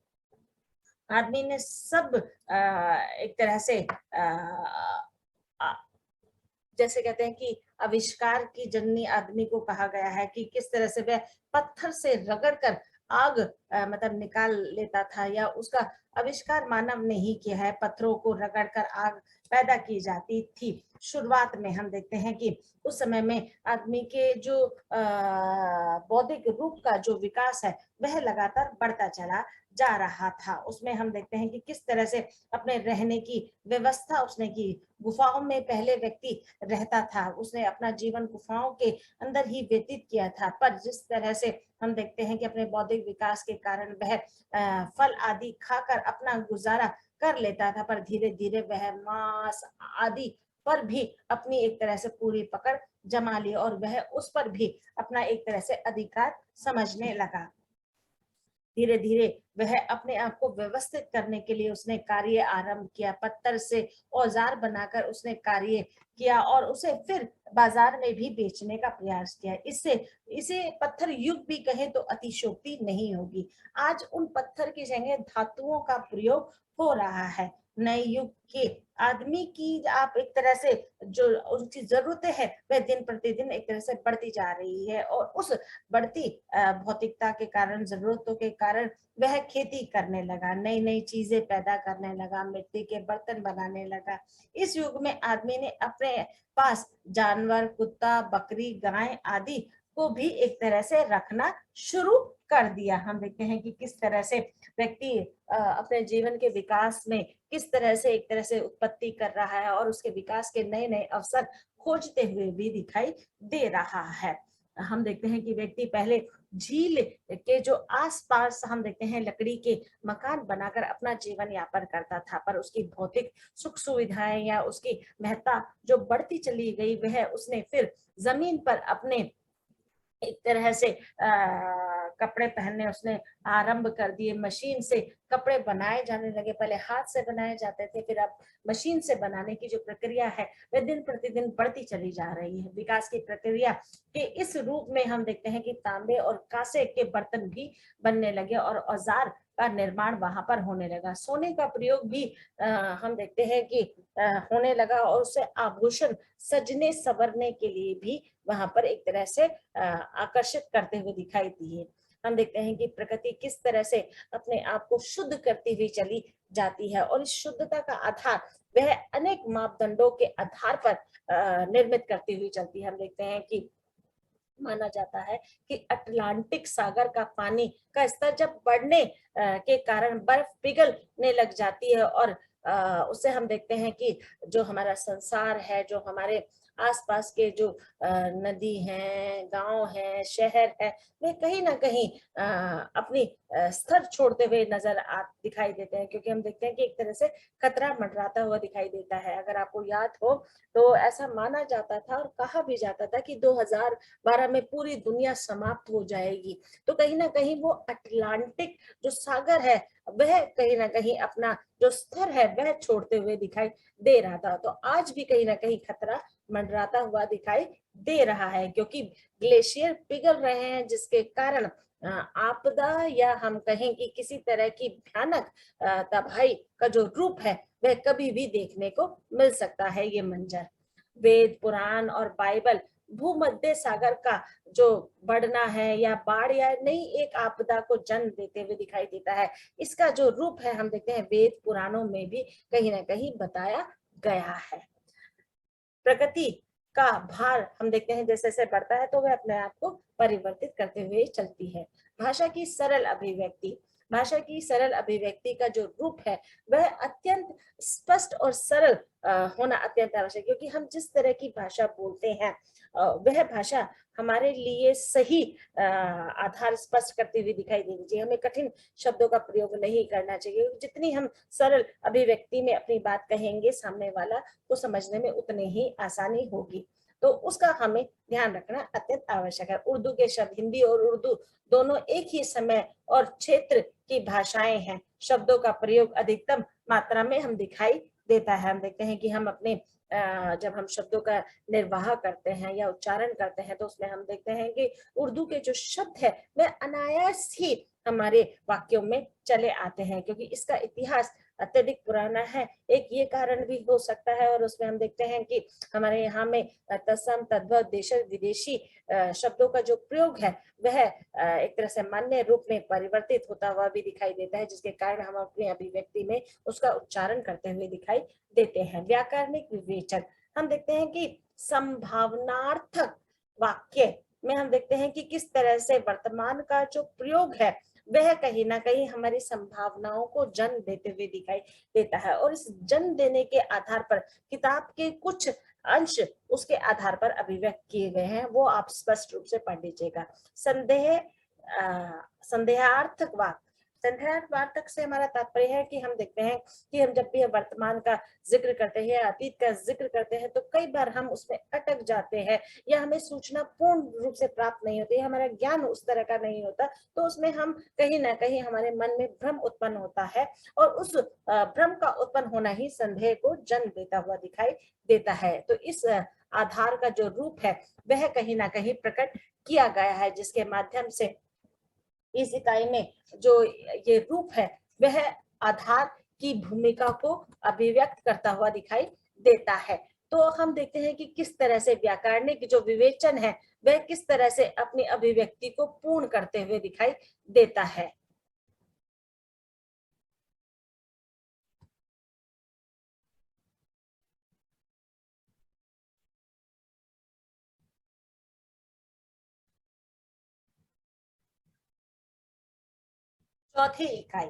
S1: आदमी ने सब एक तरह से जैसे कहते हैं कि आविष्कार की जननी आदमी को कहा गया है कि किस तरह से वह पत्थर से रगड़कर आग मतलब निकाल लेता था, या उसका आविष्कार मानव ने ही किया है। पत्थरों को रगड़कर आग पैदा की जाती थी। शुरुआत में हम देखते हैं कि उस समय में आदमी के जो बौद्धिक रूप का जो विकास है वह लगातार बढ़ता चला जा रहा था। उसमें हम देखते हैं कि किस तरह से अपने रहने की व्यवस्था उसने की। गुफाओं में पहले व्यक्ति रहता था, उसने अपना जीवन गुफाओं के अंदर ही व्यतीत किया था, पर जिस तरह से हम देखते हैं कि अपने बौद्धिक विकास के कारण वह फल आदि खाकर अपना गुजारा कर लेता था, पर धीरे धीरे वह मांस आदि पर भी अपनी एक तरह से पूरी पकड़ जमा ली, और वह उस पर भी अपना एक तरह से अधिकार समझने लगा। धीरे धीरे वह अपने आप को व्यवस्थित करने के लिए उसने कार्य आरंभ किया। पत्थर से औजार बनाकर उसने कार्य किया और उसे फिर बाजार में भी बेचने का प्रयास किया। इससे इसे पत्थर युग भी कहे तो अतिशयोक्ति नहीं होगी। आज उन पत्थर की जगह धातुओं का प्रयोग हो रहा है। नए युग के आदमी की आप एक तरह से जो उनकी जरूरतें हैं वह दिन प्रतिदिन एक तरह से बढ़ती जा रही है, और उस बढ़ती भौतिकता के कारण, जरूरतों के कारण वह खेती करने लगा, नई नई चीजें पैदा करने लगा, मिट्टी के बर्तन बनाने लगा। इस युग में आदमी ने अपने पास जानवर, कुत्ता, बकरी, गाय आदि को भी एक तरह से रखना शुरू कर दिया। हम देखते हैं कि किस तरह से व्यक्ति अपने जीवन के विकास में किस तरह से एक तरह से उत्पत्ति कर रहा है, और उसके विकास के नए नए अवसर खोजते हुए भी दिखाई दे रहा है। हम देखते हैं कि व्यक्ति पहले झील के जो आसपास हम देखते हैं लकड़ी के मकान बनाकर अपना जीवन यापन करता था, पर उसकी भौतिक सुख सुविधाएं या उसकी महत्ता जो बढ़ती चली गई, वह उसने फिर जमीन पर अपने एक तरह से कपड़े पहनने उसने आरंभ कर दिए, मशीन से कपड़े बनाए जाने लगे। पहले हाथ से बनाए जाते थे, फिर अब मशीन से बनाने की जो प्रक्रिया है वह दिन प्रतिदिन बढ़ती चली जा रही है। विकास की प्रक्रिया के इस रूप में हम देखते हैं कि तांबे और कांसे के बर्तन भी बनने लगे और औजार का निर्माण वहां पर होने लगा। सोने का प्रयोग भी हम देखते हैं कि होने लगा और उससे आभूषण सजने संवरने के लिए भी वहां पर एक तरह से आकर्षित करते हुए दिखाई दिए। हम देखते हैं कि प्रकृति किस तरह से अपने आप को शुद्ध करती हुई चली जाती है और इस शुद्धता का आधार वह अनेक मापदंडों के आधार पर निर्मित करती हुई चलती है। हम देखते हैं कि माना जाता है कि अटलांटिक सागर का पानी का स्तर जब बढ़ने के कारण बर्फ पिघलने लग जाती है और उससे हम देखते हैं कि जो हमारा संसार है, जो हमारे आसपास के जो नदी हैं, गांव हैं, शहर है, वे कहीं ना कहीं अपनी स्तर छोड़ते हुए नजर दिखाई देते हैं, क्योंकि हम देखते हैं कि एक तरह से खतरा मंडराता हुआ दिखाई देता है। अगर आपको याद हो तो ऐसा माना जाता था और कहा भी जाता था कि 2012 में पूरी दुनिया समाप्त हो जाएगी। तो कहीं ना कहीं वो अटलांटिक जो सागर है वह कहीं ना कहीं अपना जो स्तर है वह छोड़ते हुए दिखाई दे रहा था। तो आज भी कहीं ना कहीं खतरा मंडराता हुआ दिखाई दे रहा है, क्योंकि ग्लेशियर पिघल रहे हैं, जिसके कारण आपदा या हम कहें कि किसी तरह की भयानक तबाही का जो रूप है वह कभी भी देखने को मिल सकता है। ये मंजर वेद पुराण और बाइबल भूमध्य सागर का जो बढ़ना है या बाढ़ या नई एक आपदा को जन्म देते हुए दिखाई देता है। इसका जो रूप है हम देखते हैं वेद पुराणों में भी कहीं ना कहीं बताया गया है। प्रकृति का भार हम देखते हैं जैसे जैसे बढ़ता है तो वह अपने आप को परिवर्तित करते हुए चलती है। भाषा की सरल अभिव्यक्ति, भाषा की सरल अभिव्यक्ति का जो रूप है वह अत्यंत स्पष्ट और सरल होना अत्यंत आवश्यक, क्योंकि हम जिस तरह की भाषा बोलते हैं वह भाषा हमारे लिए सही आधार स्पष्ट करती हुई दिखाई देनी चाहिए। हमें कठिन शब्दों का प्रयोग नहीं करना चाहिए। जितनी हम सरल अभिव्यक्ति में अपनी बात कहेंगे सामने वाला को समझने में उतनी ही आसानी होगी। तो उसका हमें ध्यान रखना अत्यंत आवश्यक है। उर्दू के शब्द हिंदी और उर्दू दोनों एक ही समय और क्षेत्र की भाषाएं हैं। शब्दों का प्रयोग अधिकतम मात्रा में हम दिखाई देता है। हम देखते हैं कि हम अपने जब हम शब्दों का निर्वाह करते हैं या उच्चारण करते हैं तो उसमें हम देखते हैं कि उर्दू के जो शब्द है वह अनायास ही हमारे वाक्यों में चले आते हैं, क्योंकि इसका इतिहास अत्यधिक पुराना है। एक ये कारण भी हो सकता है और उसमें हम देखते हैं कि हमारे यहाँ में तत्सम तद्भव देश विदेशी शब्दों का जो प्रयोग है वह एक तरह से मान्य रूप में परिवर्तित होता हुआ भी दिखाई देता है, जिसके कारण हम अपनी अभिव्यक्ति में उसका उच्चारण करते हुए दिखाई देते हैं। व्याकरणिक विवेचन, हम देखते हैं कि संभावनार्थक वाक्य में हम देखते हैं कि किस तरह से वर्तमान का जो प्रयोग है वह कहीं ना कहीं हमारी संभावनाओं को जन्म देते हुए दिखाई देता है। और इस जन्म देने के आधार पर किताब के कुछ अंश उसके आधार पर अभिव्यक्त किए गए हैं, वो आप स्पष्ट रूप से पढ़ लीजिएगा। संदेह संदेहार्थक वाक्य, संदेहार्थक से हमारा तात्पर्य है कि हम देखते हैं कि हम जब भी वर्तमान का जिक्र करते हैं, अतीत का जिक्र करते हैं, तो कई बार हम उसमें अटक जाते हैं या हमें सूचना पूर्ण रूप से प्राप्त नहीं होती है, हमारा ज्ञान उस तरह का नहीं होता, तो उसमें हम कहीं ना कहीं हमारे मन में भ्रम उत्पन्न होता है और उस भ्रम का उत्पन्न होना ही संदेह को जन्म देता हुआ दिखाई देता है। तो इस आधार का जो रूप है वह कहीं ना कहीं प्रकट किया गया है, जिसके माध्यम से इस इकाई में जो ये रूप है वह आधार की भूमिका को अभिव्यक्त करता हुआ दिखाई देता है। तो हम देखते हैं कि किस तरह से व्याकरणिक जो विवेचन है वह किस तरह से अपनी अभिव्यक्ति को पूर्ण करते हुए दिखाई देता है। चौथी इकाई,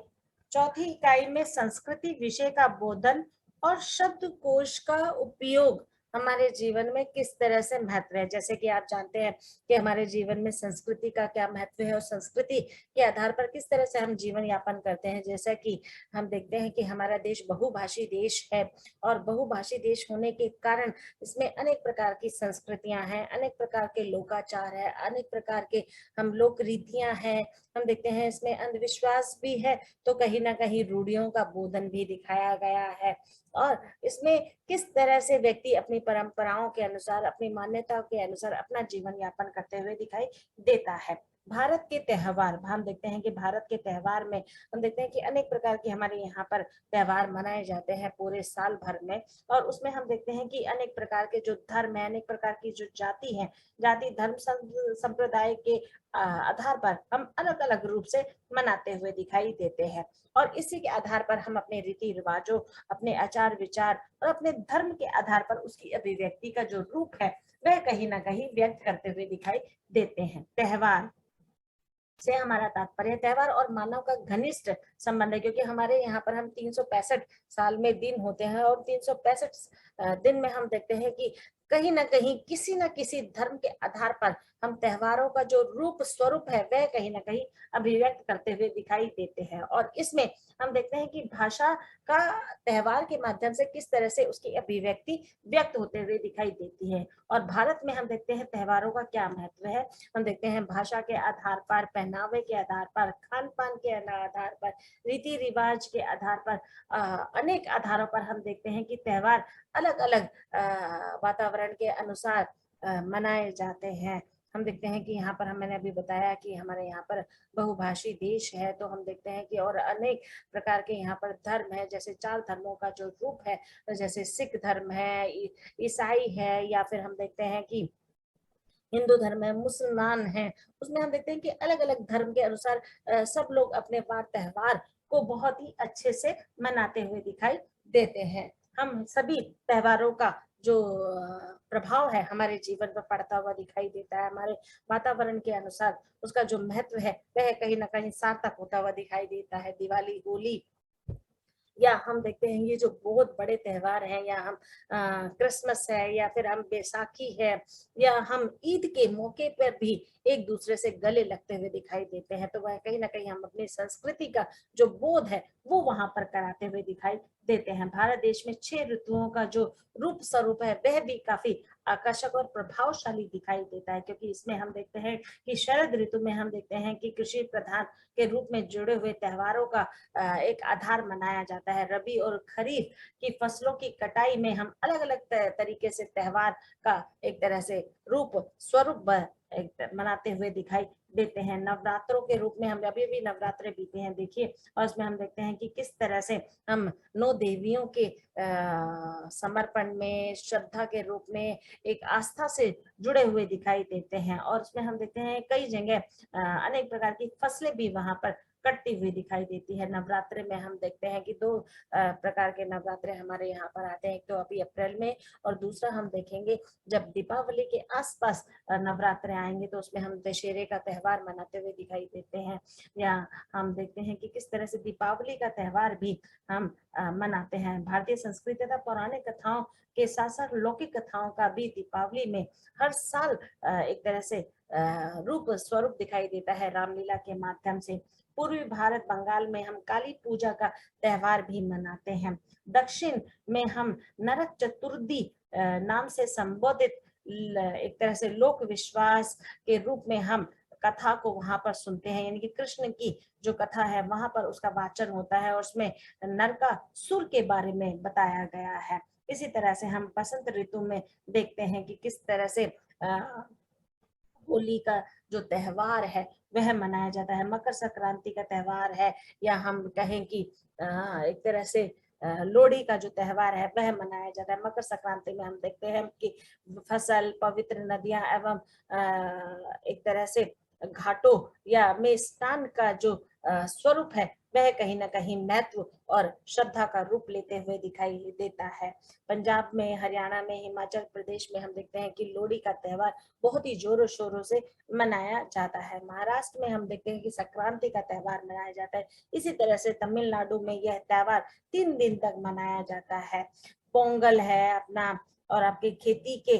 S1: चौथी इकाई में संस्कृति विषय का बोधन और शब्दकोश का उपयोग हमारे जीवन में किस तरह से महत्व है। जैसे कि आप जानते हैं कि हमारे जीवन में संस्कृति का क्या महत्व है और संस्कृति के आधार पर किस तरह से हम जीवन यापन करते हैं। जैसा कि हम देखते हैं कि हमारा देश बहुभाषी देश है और बहुभाषी देश होने के कारण इसमें अनेक प्रकार की संस्कृतियां हैं, अनेक प्रकार के लोकाचार है, अनेक प्रकार के हम लोक रीतियां हैं। हम देखते हैं इसमें अंधविश्वास भी है, तो कहीं ना कहीं रूढ़ियों का बोधन भी दिखाया गया है। और इसमें किस तरह से व्यक्ति अपनी परंपराओं के अनुसार, अपनी मान्यताओं के अनुसार अपना जीवन यापन करते हुए दिखाई देता है। भारत के त्योहार, हम देखते हैं कि भारत के त्योहार में हम देखते हैं कि अनेक प्रकार के हमारे यहाँ पर त्योहार मनाए जाते हैं पूरे साल भर में। और उसमें हम देखते हैं कि अनेक प्रकार के जो धर्म है, अनेक प्रकार की जो जाति है, जाति धर्म संप्रदाय के आधार पर हम अलग अलग रूप से मनाते हुए दिखाई देते हैं। और इसी के आधार पर हम अपने रीति रिवाजों, अपने आचार विचार और अपने धर्म के आधार पर उसकी अभिव्यक्ति का जो रूप है वह कहीं ना कहीं व्यक्त करते हुए दिखाई देते हैं। त्योहार से हमारा तात्पर्य त्योहार और मानव का घनिष्ठ संबंध है, क्योंकि हमारे यहाँ पर हम 365 साल में दिन होते हैं और 365 दिन में हम देखते हैं कि कहीं ना कहीं किसी न किसी धर्म के आधार पर हम त्योहारों का जो रूप स्वरूप है वह कहीं ना कहीं अभिव्यक्त करते हुए दिखाई देते हैं। और इसमें हम देखते हैं कि भाषा का त्योहार के माध्यम से किस तरह से उसकी अभिव्यक्ति व्यक्त होते हुए दिखाई देती है। और भारत में हम देखते हैं त्योहारों का क्या महत्व है। हम देखते हैं भाषा के आधार पर, पहनावे के आधार पर, खान पान के आधार पर, रीति रिवाज के आधार पर, अनेक आधारों पर हम देखते हैं कि त्योहार अलग अलग वातावरण के अनुसार मनाए जाते हैं। हम देखते हैं कि यहाँ पर मैंने अभी बताया कि हमारे यहाँ पर बहुभाषी देश है, तो हम देखते हैं कि और अनेक प्रकार के यहाँ पर धर्म है। जैसे 4 धर्मों का जो रूप है, जैसे सिख धर्म है, ईसाई है, या फिर हम देखते हैं कि हिंदू धर्म है, मुसलमान है। उसमें हम देखते हैं कि अलग अलग धर्म के अनुसार सब लोग अपने वार त्योहार को बहुत ही अच्छे से मनाते हुए दिखाई देते हैं। हम सभी त्योहारों का जो प्रभाव है हमारे जीवन पर पड़ता हुआ दिखाई देता है। हमारे वातावरण के अनुसार उसका जो महत्व है वह कहीं ना कहीं सार्थक होता हुआ दिखाई देता है। दिवाली, होली, या हम देखते हैं ये जो बहुत बड़े त्योहार हैं, या हम क्रिसमस है, या फिर हम बैसाखी है, या हम ईद के मौके पर भी एक दूसरे से गले लगते हुए दिखाई देते हैं। तो वह कहीं ना कहीं हम अपनी संस्कृति का जो बोध है वो वहां पर कराते हुए दिखाई देते हैं। भारत देश में 6 ऋतुओं का जो रूप स्वरूप है वह भी काफी आकर्षक और प्रभावशाली दिखाई देता है, क्योंकि इसमें हम देखते हैं कि शरद ऋतु में हम देखते हैं कि कृषि प्रधान के रूप में जुड़े हुए त्योहारों का एक आधार मनाया जाता है। रबी और खरीफ की फसलों की कटाई में हम अलग अलग तरीके से त्योहार का एक तरह से रूप स्वरूप मनाते हुए दिखाई देते हैं। नवरात्रों के रूप में हम अभी भी नवरात्रे बीते हैं, देखिए। और उसमें हम देखते हैं कि किस तरह से हम 9 देवियों के समर्पण में, श्रद्धा के रूप में, एक आस्था से जुड़े हुए दिखाई देते हैं। और उसमें हम देखते हैं कई जगह अनेक प्रकार की फसलें भी वहां पर कटती हुई दिखाई देती है। नवरात्रे में हम देखते हैं कि 2 प्रकार के नवरात्रे हमारे यहाँ पर आते हैं। एक तो अभी अप्रैल में, और दूसरा हम देखेंगे जब दीपावली के आसपास नवरात्रे आएंगे तो उसमें हम दशहरे का त्योहार मनाते हुए दिखाई देते हैं। या हम देखते हैं कि किस तरह से दीपावली का त्योहार भी हम मनाते हैं। भारतीय संस्कृति तथा पौराणिक कथाओं के साथ साथ लौकिक कथाओं का भी दीपावली में हर साल एक तरह से रूप स्वरूप दिखाई देता है रामलीला के माध्यम से। पूर्वी भारत, बंगाल में हम काली पूजा का त्योहार भी मनाते हैं। दक्षिण में हम नरक चतुर्थी नाम से संबोधित एक तरह से लोक विश्वास के रूप में हम कथा को वहां पर सुनते हैं, यानी कि कृष्ण की जो कथा है वहां पर उसका वाचन होता है और उसमें नरकासुर के बारे में बताया गया है। इसी तरह से हम बसंत ऋतु में देखते हैं कि किस तरह से होली का जो त्योहार है वह मनाया जाता है। मकर संक्रांति का त्योहार है, या हम कहें कि एक तरह से लोहड़ी का जो त्योहार है वह मनाया जाता है। मकर संक्रांति में हम देखते हैं कि फसल, पवित्र नदियां एवं एक तरह से घाटों या में स्नान का जो स्वरूप है वह कहीं ना कहीं महत्व और श्रद्धा का रूप लेते हुए दिखाई देता है। पंजाब में, हरियाणा में, हिमाचल प्रदेश में हम देखते हैं कि लोहड़ी का त्योहार बहुत ही जोरों शोरों से मनाया जाता है। महाराष्ट्र में हम देखते हैं कि संक्रांति का त्योहार मनाया जाता है। इसी तरह से तमिलनाडु में यह त्योहार 3 दिन तक मनाया जाता है। पोंगल है अपना, और आपके खेती के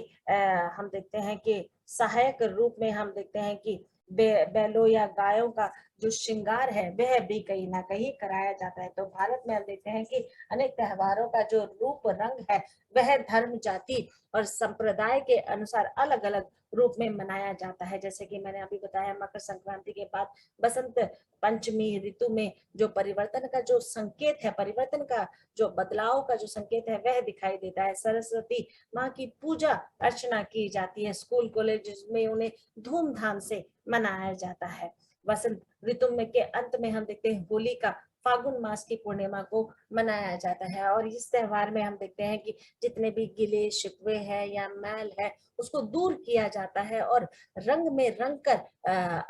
S1: हम देखते हैं कि सहायक रूप में हम देखते हैं कि बैलों या गायों का जो श्रृंगार है वह भी कहीं ना कहीं कराया जाता है। तो भारत में हम देखते हैं कि अनेक त्योहारों का जो रूप रंग है वह धर्म, जाति और संप्रदाय के अनुसार अलग अलग रूप में मनाया जाता है। जैसे कि मैंने अभी बताया, मकर संक्रांति के बाद बसंत पंचमी ऋतु में जो परिवर्तन का जो संकेत है, परिवर्तन का जो बदलाव का जो संकेत है वह दिखाई देता है। सरस्वती माँ की पूजा अर्चना की जाती है, स्कूल कॉलेज में उन्हें धूमधाम से मनाया जाता है। वसंत ऋतु में के अंत में हम देखते हैं होली का फागुन मास की पूर्णिमा को मनाया जाता है। और इस त्योहार में हम देखते हैं कि जितने भी गिले शिकवे हैं या मैल है उसको दूर किया जाता है और रंग में रंग कर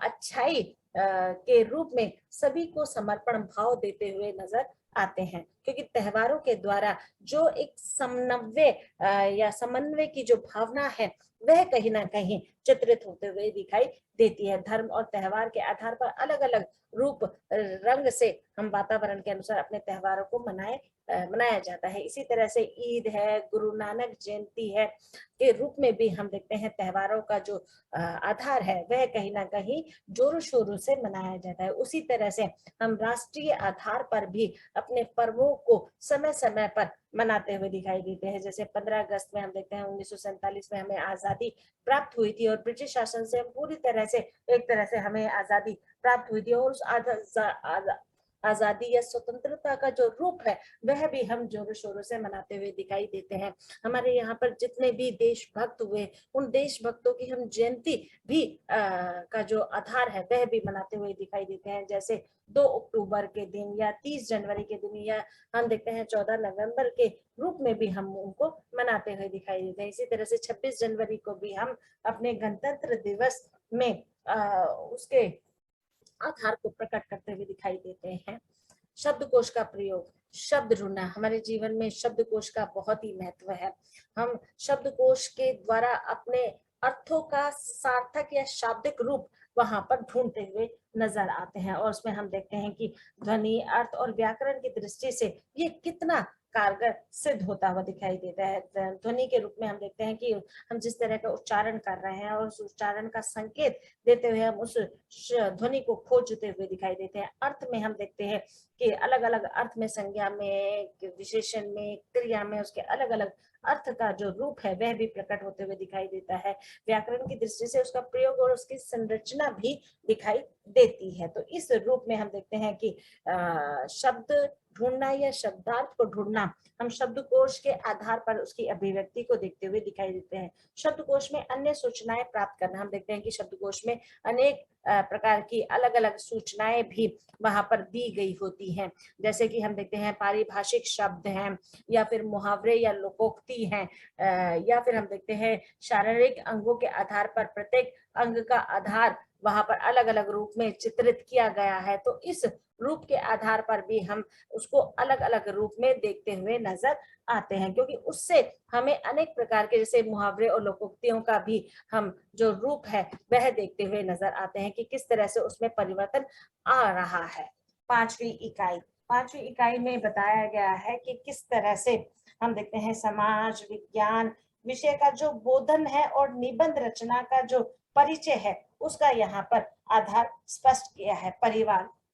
S1: अच्छाई के रूप में सभी को समर्पण भाव देते हुए नजर आते हैं। क्योंकि त्योहारों के द्वारा जो एक समन्वय या समन्वय की जो भावना है वह कहीं ना कहीं चित्रित होते हुए दिखाई देती है। धर्म और त्योहार के आधार पर अलग अलग रूप रंग से हम वातावरण के अनुसार अपने त्योहारों को मनाया जाता है। इसी तरह से ईद है, गुरु नानक जयंती है के रूप में भी हम देखते हैं त्योहारों का जो आधार है वह कहीं ना कहीं जोरों शोरों से मनाया जाता है। उसी तरह से हम राष्ट्रीय आधार पर भी अपने पर्वों को समय समय पर मनाते हुए दिखाई देते हैं। जैसे 15 अगस्त में हम देखते हैं 1947 में हमें आजादी प्राप्त हुई थी और ब्रिटिश शासन से हम पूरी तरह से एक तरह से हमें आजादी प्राप्त हुई थी। और उस आजादी या स्वतंत्रता का जो रूप है वह भी हम जोरों शोरों से मनाते हुए दिखाई देते हैं। हमारे यहाँ पर जितने भी देशभक्त हुए उन देशभक्तों की हम जयंती भी का जो आधार है वह भी मनाते हुए दिखाई देते हैं। जैसे 2 अक्टूबर के दिन या 30 जनवरी के दिन या हम देखते हैं 14 नवंबर के रूप में भी हम उनको मनाते हुए दिखाई देते हैं। इसी तरह से 26 जनवरी को भी हम अपने गणतंत्र दिवस में उसके आधार को प्रकट करते हुए दिखाई देते हैं। शब्दकोश का प्रयोग, शब्द ढूंढना, हमारे जीवन में शब्दकोश का बहुत ही महत्व है। हम शब्दकोश के द्वारा अपने अर्थों का सार्थक या शाब्दिक रूप वहां पर ढूंढते हुए नजर आते हैं। और उसमें हम देखते हैं कि ध्वनि, अर्थ और व्याकरण की दृष्टि से ये कितना कारगर सिद्ध होता हुआ दिखाई देता है। ध्वनि के रूप में हम देखते हैं कि हम जिस तरह का उच्चारण कर रहे हैं और उस उच्चारण का संकेत देते हुए हम उस ध्वनि को खोजते हुए दिखाई देते हैं। अर्थ में हम देखते हैं कि अलग अलग अर्थ में, संज्ञा में, विशेषण में, क्रिया में उसके अलग अलग अर्थ का जो रूप है वह भी प्रकट होते हुए दिखाई देता है। व्याकरण की दृष्टि से उसका प्रयोग और उसकी संरचना भी दिखाई देती है। तो इस रूप में हम देखते हैं कि शब्द ढूंढना या शब्दार्थ को ढूंढना हम शब्दकोश के आधार पर उसकी अभिव्यक्ति को देखते हुए दिखाई देते हैं। शब्दकोश में अन्य सूचनाएं प्राप्त करना, हम देखते हैं कि शब्दकोश में अनेक प्रकार की अलग अलग सूचनाएं भी वहां पर दी गई होती हैं। जैसे कि हम देखते हैं पारिभाषिक शब्द हैं या फिर मुहावरे या लोकोक्ति हैं, या फिर हम देखते हैं शारीरिक अंगों के आधार पर प्रत्येक अंग का आधार वहां पर अलग अलग रूप में चित्रित किया गया है। तो इस रूप के आधार पर भी हम उसको अलग अलग रूप में देखते हुए नजर आते हैं। क्योंकि उससे हमें अनेक प्रकार के जैसे मुहावरे और लोकोक्तियों का भी हम जो रूप है वह देखते हुए नजर आते हैं कि किस तरह से उसमें परिवर्तन आ रहा है। पांचवी इकाई में बताया गया है कि किस तरह से हम देखते हैं समाज विज्ञान विषय का जो बोधन है और निबंध रचना का जो परिचय है उसका यहाँ पर आधार स्पष्ट किया है।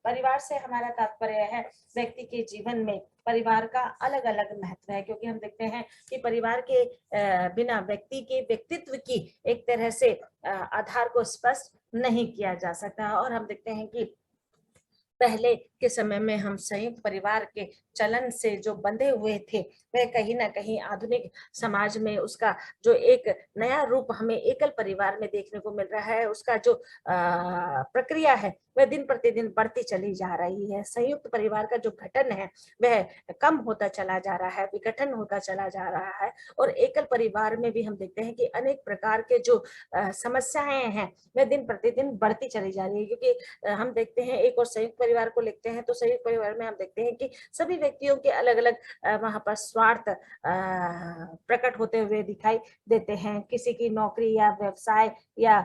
S1: परिवार से हमारा तात्पर्य है व्यक्ति के जीवन में परिवार का अलग अलग महत्व है। क्योंकि हम देखते हैं कि परिवार के बिना व्यक्ति के व्यक्तित्व की एक तरह से आधार को स्पष्ट नहीं किया जा सकता। और हम देखते हैं कि पहले के समय में हम संयुक्त परिवार के चलन से जो बंधे हुए थे वह कहीं ना कहीं आधुनिक समाज में उसका जो एक नया रूप हमें एकल परिवार में देखने को मिल रहा है, उसका जो प्रक्रिया है वह दिन प्रतिदिन बढ़ती चली जा रही है। संयुक्त परिवार का जो गठन है वह कम होता चला जा रहा है, विघटन होता चला जा रहा है। और एकल परिवार में भी हम देखते हैं कि अनेक प्रकार के जो समस्याएं हैं वह दिन प्रतिदिन बढ़ती चली जा रही है। क्योंकि हम देखते हैं एक और संयुक्त परिवार को लिखते हैं तो संयुक्त परिवार में हम देखते हैं कि सभी व्यक्तियों के अलग अलग वहां पर स्वार्थ प्रकट होते हुए दिखाई देते हैं। किसी की नौकरी या व्यवसाय या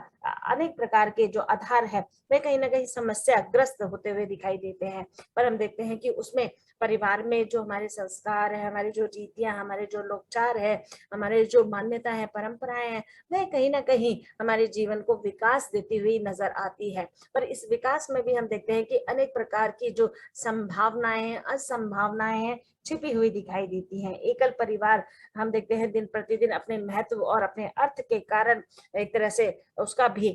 S1: अनेक प्रकार के जो आधार है वे कहीं ना कहीं समस्याग्रस्त होते हुए दिखाई देते हैं। पर हम देखते हैं कि उसमें परिवार में जो हमारे संस्कार है, हमारी जो रीतियां, हमारे जो लोकचार है, हमारे जो मान्यता है, परंपराएं हैं, वह कहीं ना कहीं हमारे जीवन को विकास देती हुई नजर आती है। पर इस विकास में भी हम देखते हैं कि अनेक प्रकार की जो संभावनाएं, असंभावनाएं हैं, छिपी हुई दिखाई देती हैं। एकल परिवार हम देखते हैं दिन प्रतिदिन अपने महत्व और अपने अर्थ के कारण एक तरह से उसका भी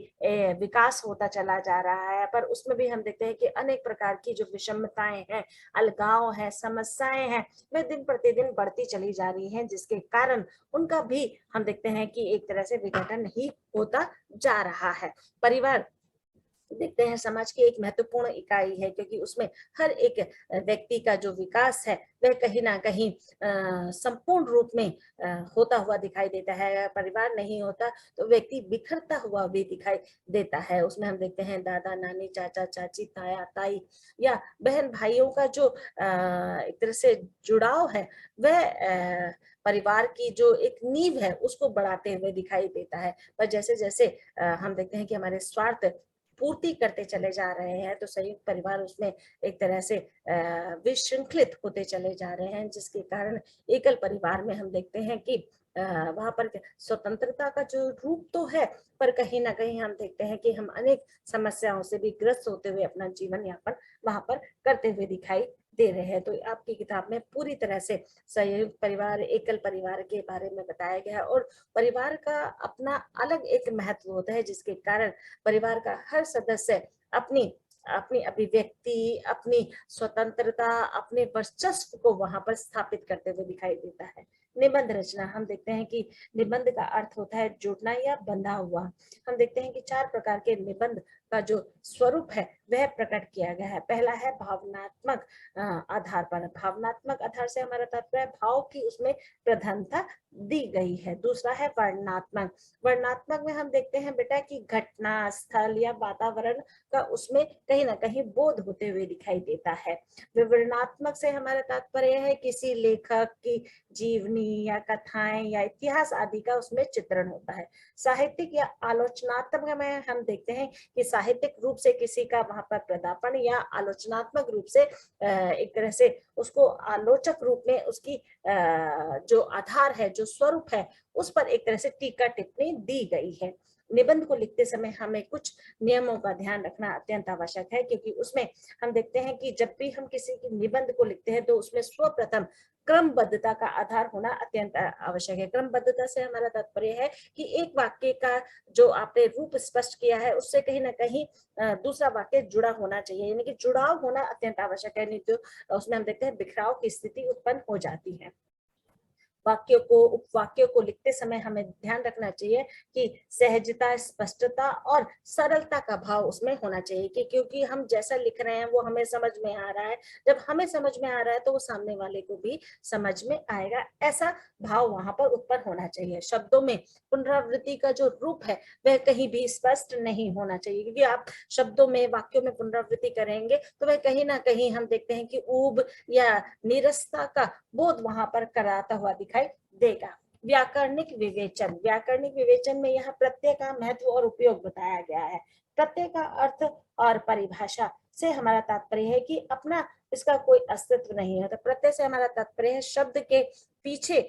S1: विकास होता चला जा रहा है। पर उसमें भी हम देखते हैं कि अनेक प्रकार की जो विषमताएं हैं, अलगाव है, समस्याएं हैं, वे दिन प्रतिदिन बढ़ती चली जा रही हैं, जिसके कारण उनका भी हम देखते हैं कि एक तरह से विघटन ही होता जा रहा है। परिवार देखते हैं समाज की एक महत्वपूर्ण इकाई है, क्योंकि उसमें हर एक व्यक्ति का जो विकास है वह कहीं ना कहीं संपूर्ण रूप में होता हुआ दिखाई देता है। परिवार नहीं होता तो व्यक्ति बिखरता हुआ भी दिखाई देता है। उसमें हम देखते हैं दादा नानी, चाचा चाची, ताया ताई या बहन भाइयों का जो एक तरह से जुड़ाव है, वह परिवार की जो एक नींव है उसको बढ़ाते हुए दिखाई देता है। पर जैसे जैसे हम देखते हैं कि हमारे स्वार्थ पूर्ति करते चले जा रहे हैं, तो संयुक्त परिवार उसमें एक तरह से विशृंखलित होते चले जा रहे हैं, जिसके कारण एकल परिवार में हम देखते हैं कि वहां पर स्वतंत्रता का जो रूप तो है, पर कहीं ना कहीं हम देखते हैं कि हम अनेक समस्याओं से भी ग्रस्त होते हुए अपना जीवन यापन वहां पर करते हुए दिखाई दे रहे हैं। तो आपकी किताब में पूरी तरह से संयुक्त परिवार, एकल परिवार के बारे में बताया गया है, और परिवार का अपना अलग एक महत्व होता है, जिसके कारण परिवार का हर सदस्य अपनी अपनी अभिव्यक्ति, अपनी स्वतंत्रता, अपने वर्चस्व को वहां पर स्थापित करते हुए दिखाई देता है। निबंध रचना, हम देखते हैं कि निबंध का अर्थ होता है जुड़ना या बंधा हुआ। हम देखते हैं कि 4 प्रकार के निबंध का जो स्वरूप है वह प्रकट किया गया है। पहला है भावनात्मक आधार पर। भावनात्मक आधार से हमारा तात्पर्य भाव की उसमें प्रधानता दी गई है। दूसरा है वर्णनात्मक। वर्णनात्मक में हम देखते हैं बेटा कि घटना, स्थल या वातावरण का उसमें कहीं ना कहीं बोध होते हुए दिखाई देता है। विवरणात्मक से हमारा तात्पर्य है किसी लेखक की जीवनी या कथाएं या इतिहास आदि का उसमें चित्रण होता है। साहित्यिक या आलोचनात्मक में हम देखते हैं कि साहित्यिक रूप से किसी का वहां पर पदार्पण, या आलोचनात्मक रूप से एक तरह से उसको आलोचक रूप में उसकी जो आधार है, जो स्वरूप है, उस पर एक तरह से टीका टिप्पणी दी गई है। निबंध को लिखते समय हमें कुछ नियमों का ध्यान रखना अत्यंत आवश्यक है, क्योंकि उसमें हम देखते हैं कि जब भी हम किसी की निबंध को लिखते हैं तो उसमें सर्वप्रथम क्रमबद्धता का आधार होना अत्यंत आवश्यक है। क्रमबद्धता से हमारा तात्पर्य है कि एक वाक्य का जो आपने रूप स्पष्ट किया है उससे कहीं ना कहीं दूसरा वाक्य जुड़ा होना चाहिए, यानी कि जुड़ाव होना अत्यंत आवश्यक है, नहीं तो उसमें हम देखते हैं बिखराव की स्थिति उत्पन्न हो जाती है। वाक्यों को, उपवाक्यों को लिखते समय हमें ध्यान रखना चाहिए कि सहजता, स्पष्टता और सरलता का भाव उसमें होना चाहिए, कि क्योंकि हम जैसा लिख रहे हैं वो हमें समझ में आ रहा है। जब हमें समझ में आ रहा है तो वो सामने वाले को भी समझ में आएगा, ऐसा भाव वहां पर उत्पन्न होना चाहिए। शब्दों में पुनरावृत्ति का जो रूप है वह कहीं भी स्पष्ट नहीं होना चाहिए, क्योंकि आप शब्दों में, वाक्यों में पुनरावृत्ति करेंगे तो वह कहीं ना कहीं हम देखते हैं कि ऊब या नीरसता का बोध वहां पर कराता हुआ दिखाई देगा। व्याकरणिक विवेचन। व्याकरणिक विवेचन में यहाँ प्रत्यय का महत्व और उपयोग बताया गया है। प्रत्यय का अर्थ और परिभाषा से हमारा तात्पर्य है कि अपना इसका कोई अस्तित्व नहीं है। तो प्रत्यय से हमारा तात्पर्य है शब्द के पीछे,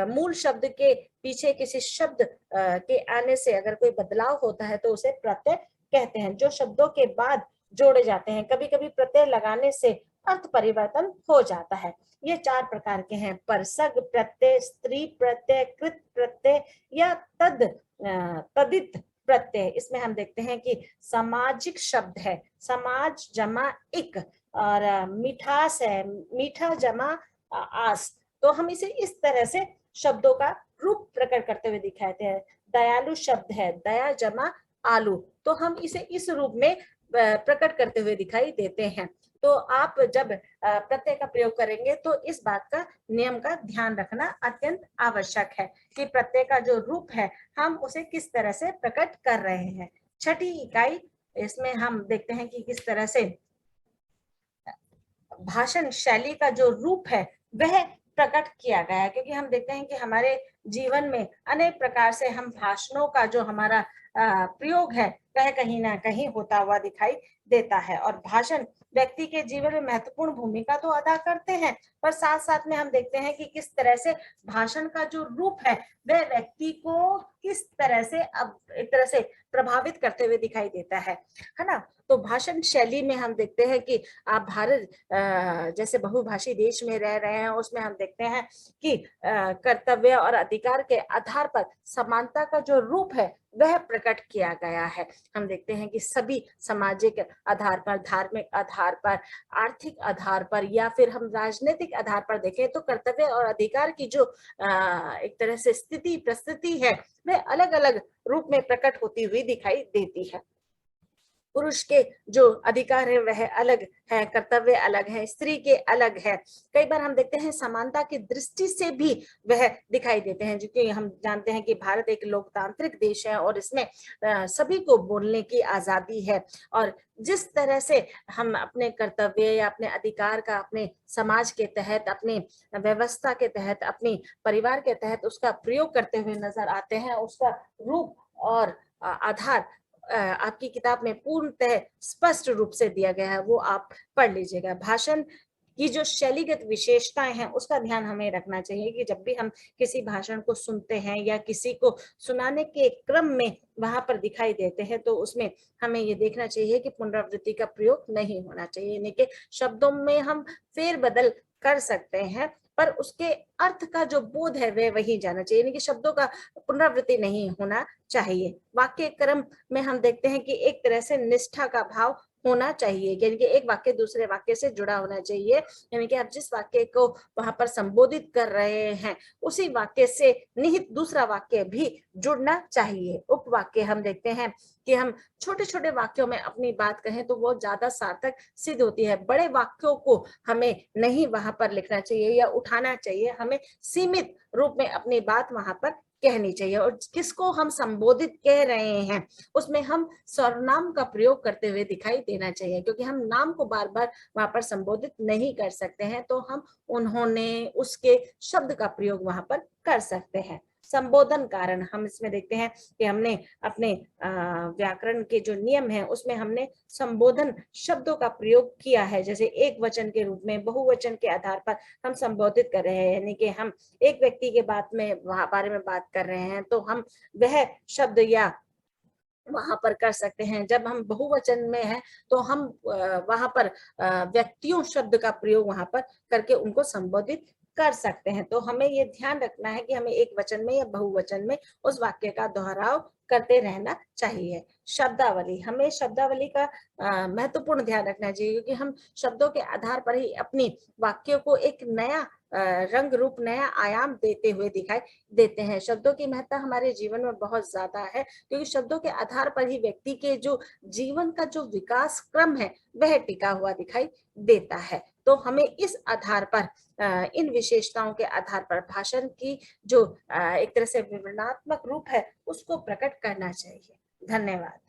S1: मूल शब्द के पीछे किसी शब्द के आने से अगर कोई बदलाव होता है तो उसे प्रत्यय कहते हैं। जो शब्दों के बाद जोड़े जाते हैं, कभी कभी प्रत्यय लगाने से अर्थ परिवर्तन हो जाता है। ये 4 प्रकार के हैं: परसग प्रत्यय, स्त्री प्रत्यय, कृत प्रत्यय या तदित प्रत्यय। इसमें हम देखते हैं कि सामाजिक शब्द है, समाज जमा इक, और मिठास है, मीठा जमा आस। तो हम इसे इस तरह से शब्दों का रूप प्रकट करते हुए दिखाते हैं। दयालु शब्द है, दया जमा आलू, तो हम इसे इस रूप में प्रकट करते हुए दिखाई देते हैं। तो आप जब प्रत्यय का प्रयोग करेंगे तो इस बात का, नियम का ध्यान रखना अत्यंत आवश्यक है कि प्रत्यय का जो रूप है हम उसे किस तरह से प्रकट कर रहे हैं। छठी इकाई, इसमें हम देखते हैं कि किस तरह से भाषण शैली का जो रूप है वह प्रकट किया गया है, क्योंकि हम देखते हैं कि हमारे जीवन में अनेक प्रकार से हम भाषणों का जो हमारा प्रयोग है वह कहीं ना कहीं होता हुआ दिखाई देता है। और भाषण व्यक्ति के जीवन में महत्वपूर्ण भूमिका तो अदा करते हैं, पर साथ साथ में हम देखते हैं कि किस तरह से भाषण का जो रूप है वह व्यक्ति को किस तरह से अब एक तरह से प्रभावित करते हुए दिखाई देता है ना। तो भाषण शैली में हम देखते हैं कि आप भारत जैसे बहुभाषी देश में रह रहे हैं, उसमें हम देखते हैं कि कर्तव्य और अधिकार के आधार पर समानता का जो रूप है वह प्रकट किया गया है। हम देखते हैं कि सभी सामाजिक आधार पर, धार्मिक आधार पर, आर्थिक आधार पर या फिर हम राजनीतिक आधार पर देखें तो कर्तव्य और अधिकार की जो एक तरह से स्थिति प्रस्तुति है वह अलग अलग रूप में प्रकट होती हुई दिखाई देती है। पुरुष के जो अधिकार है वह अलग है, कर्तव्य अलग है, स्त्री के अलग है। कई बार हम देखते हैं समानता की दृष्टि से भी वह दिखाई देते हैं, क्योंकि हम जानते हैं कि भारत एक लोकतांत्रिक देश है और इसमें सभी को बोलने की आजादी है। और जिस तरह से हम अपने कर्तव्य या अपने अधिकार का अपने समाज के तहत, अपनी व्यवस्था के तहत, अपनी परिवार के तहत उसका प्रयोग करते हुए नजर आते हैं, उसका रूप और आधार आपकी किताब में पूर्णतः स्पष्ट रूप से दिया गया है, वो आप पढ़ लीजिएगा। भाषण की जो शैलीगत विशेषताएं हैं उसका ध्यान हमें रखना चाहिए कि जब भी हम किसी भाषण को सुनते हैं या किसी को सुनाने के क्रम में वहां पर दिखाई देते हैं तो उसमें हमें ये देखना चाहिए कि पुनरावृत्ति का प्रयोग नहीं होना चाहिए, यानी कि शब्दों में हम फेरबदल कर सकते हैं पर उसके अर्थ का जो बोध है वह वही जाना चाहिए, यानी कि शब्दों का पुनरावृत्ति नहीं होना चाहिए। वाक्य क्रम में हम देखते हैं कि एक तरह से निष्ठा का भाव होना चाहिए, यानी कि एक वाक्य दूसरे वाक्य से जुड़ा होना चाहिए, यानी कि आप जिस वाक्य को वहां पर संबोधित कर रहे हैं उसी वाक्य से निहित दूसरा वाक्य भी जुड़ना चाहिए। उपवाक्य हम देखते हैं कि हम छोटे छोटे वाक्यों में अपनी बात कहें तो वो ज्यादा सार्थक सिद्ध होती है। बड़े वाक्यों को हमें नहीं वहां पर लिखना चाहिए या उठाना चाहिए, हमें सीमित रूप में अपनी बात वहां पर कहनी चाहिए। और किसको हम संबोधित कह रहे हैं उसमें हम सर्वनाम का प्रयोग करते हुए दिखाई देना चाहिए, क्योंकि हम नाम को बार बार वहां पर संबोधित नहीं कर सकते हैं, तो हम उन्होंने उसके शब्द का प्रयोग वहां पर कर सकते हैं। संबोधन कारण हम इसमें देखते हैं कि हमने अपने व्याकरण के जो नियम है उसमें हमने संबोधन शब्दों का प्रयोग किया है, जैसे एक वचन के रूप में, बहुवचन के आधार पर हम संबोधित कर रहे हैं, यानी कि हम एक व्यक्ति के बारे में बात कर रहे हैं तो हम वह शब्द या वहां पर कर सकते हैं। जब हम बहुवचन में हैं तो हम वहां पर व्यक्तियों शब्द का प्रयोग वहां पर करके उनको संबोधित कर सकते हैं। तो हमें ये ध्यान रखना है कि हमें एक वचन में या बहुवचन में उस वाक्य का दोहराव करते रहना चाहिए। शब्दावली, हमें शब्दावली का महत्वपूर्ण ध्यान रखना चाहिए, क्योंकि हम शब्दों के आधार पर ही अपनी वाक्यों को एक नया रंग रूप, नया आयाम देते हुए दिखाई देते हैं। शब्दों की महत्ता हमारे जीवन में बहुत ज्यादा है, क्योंकि शब्दों के आधार पर ही व्यक्ति के जो जीवन का जो विकास क्रम है वह टिका हुआ दिखाई देता है। तो हमें इस आधार पर, इन विशेषताओं के आधार पर भाषण की जो एक तरह से विवरणात्मक रूप है उसको प्रकट करना चाहिए। धन्यवाद।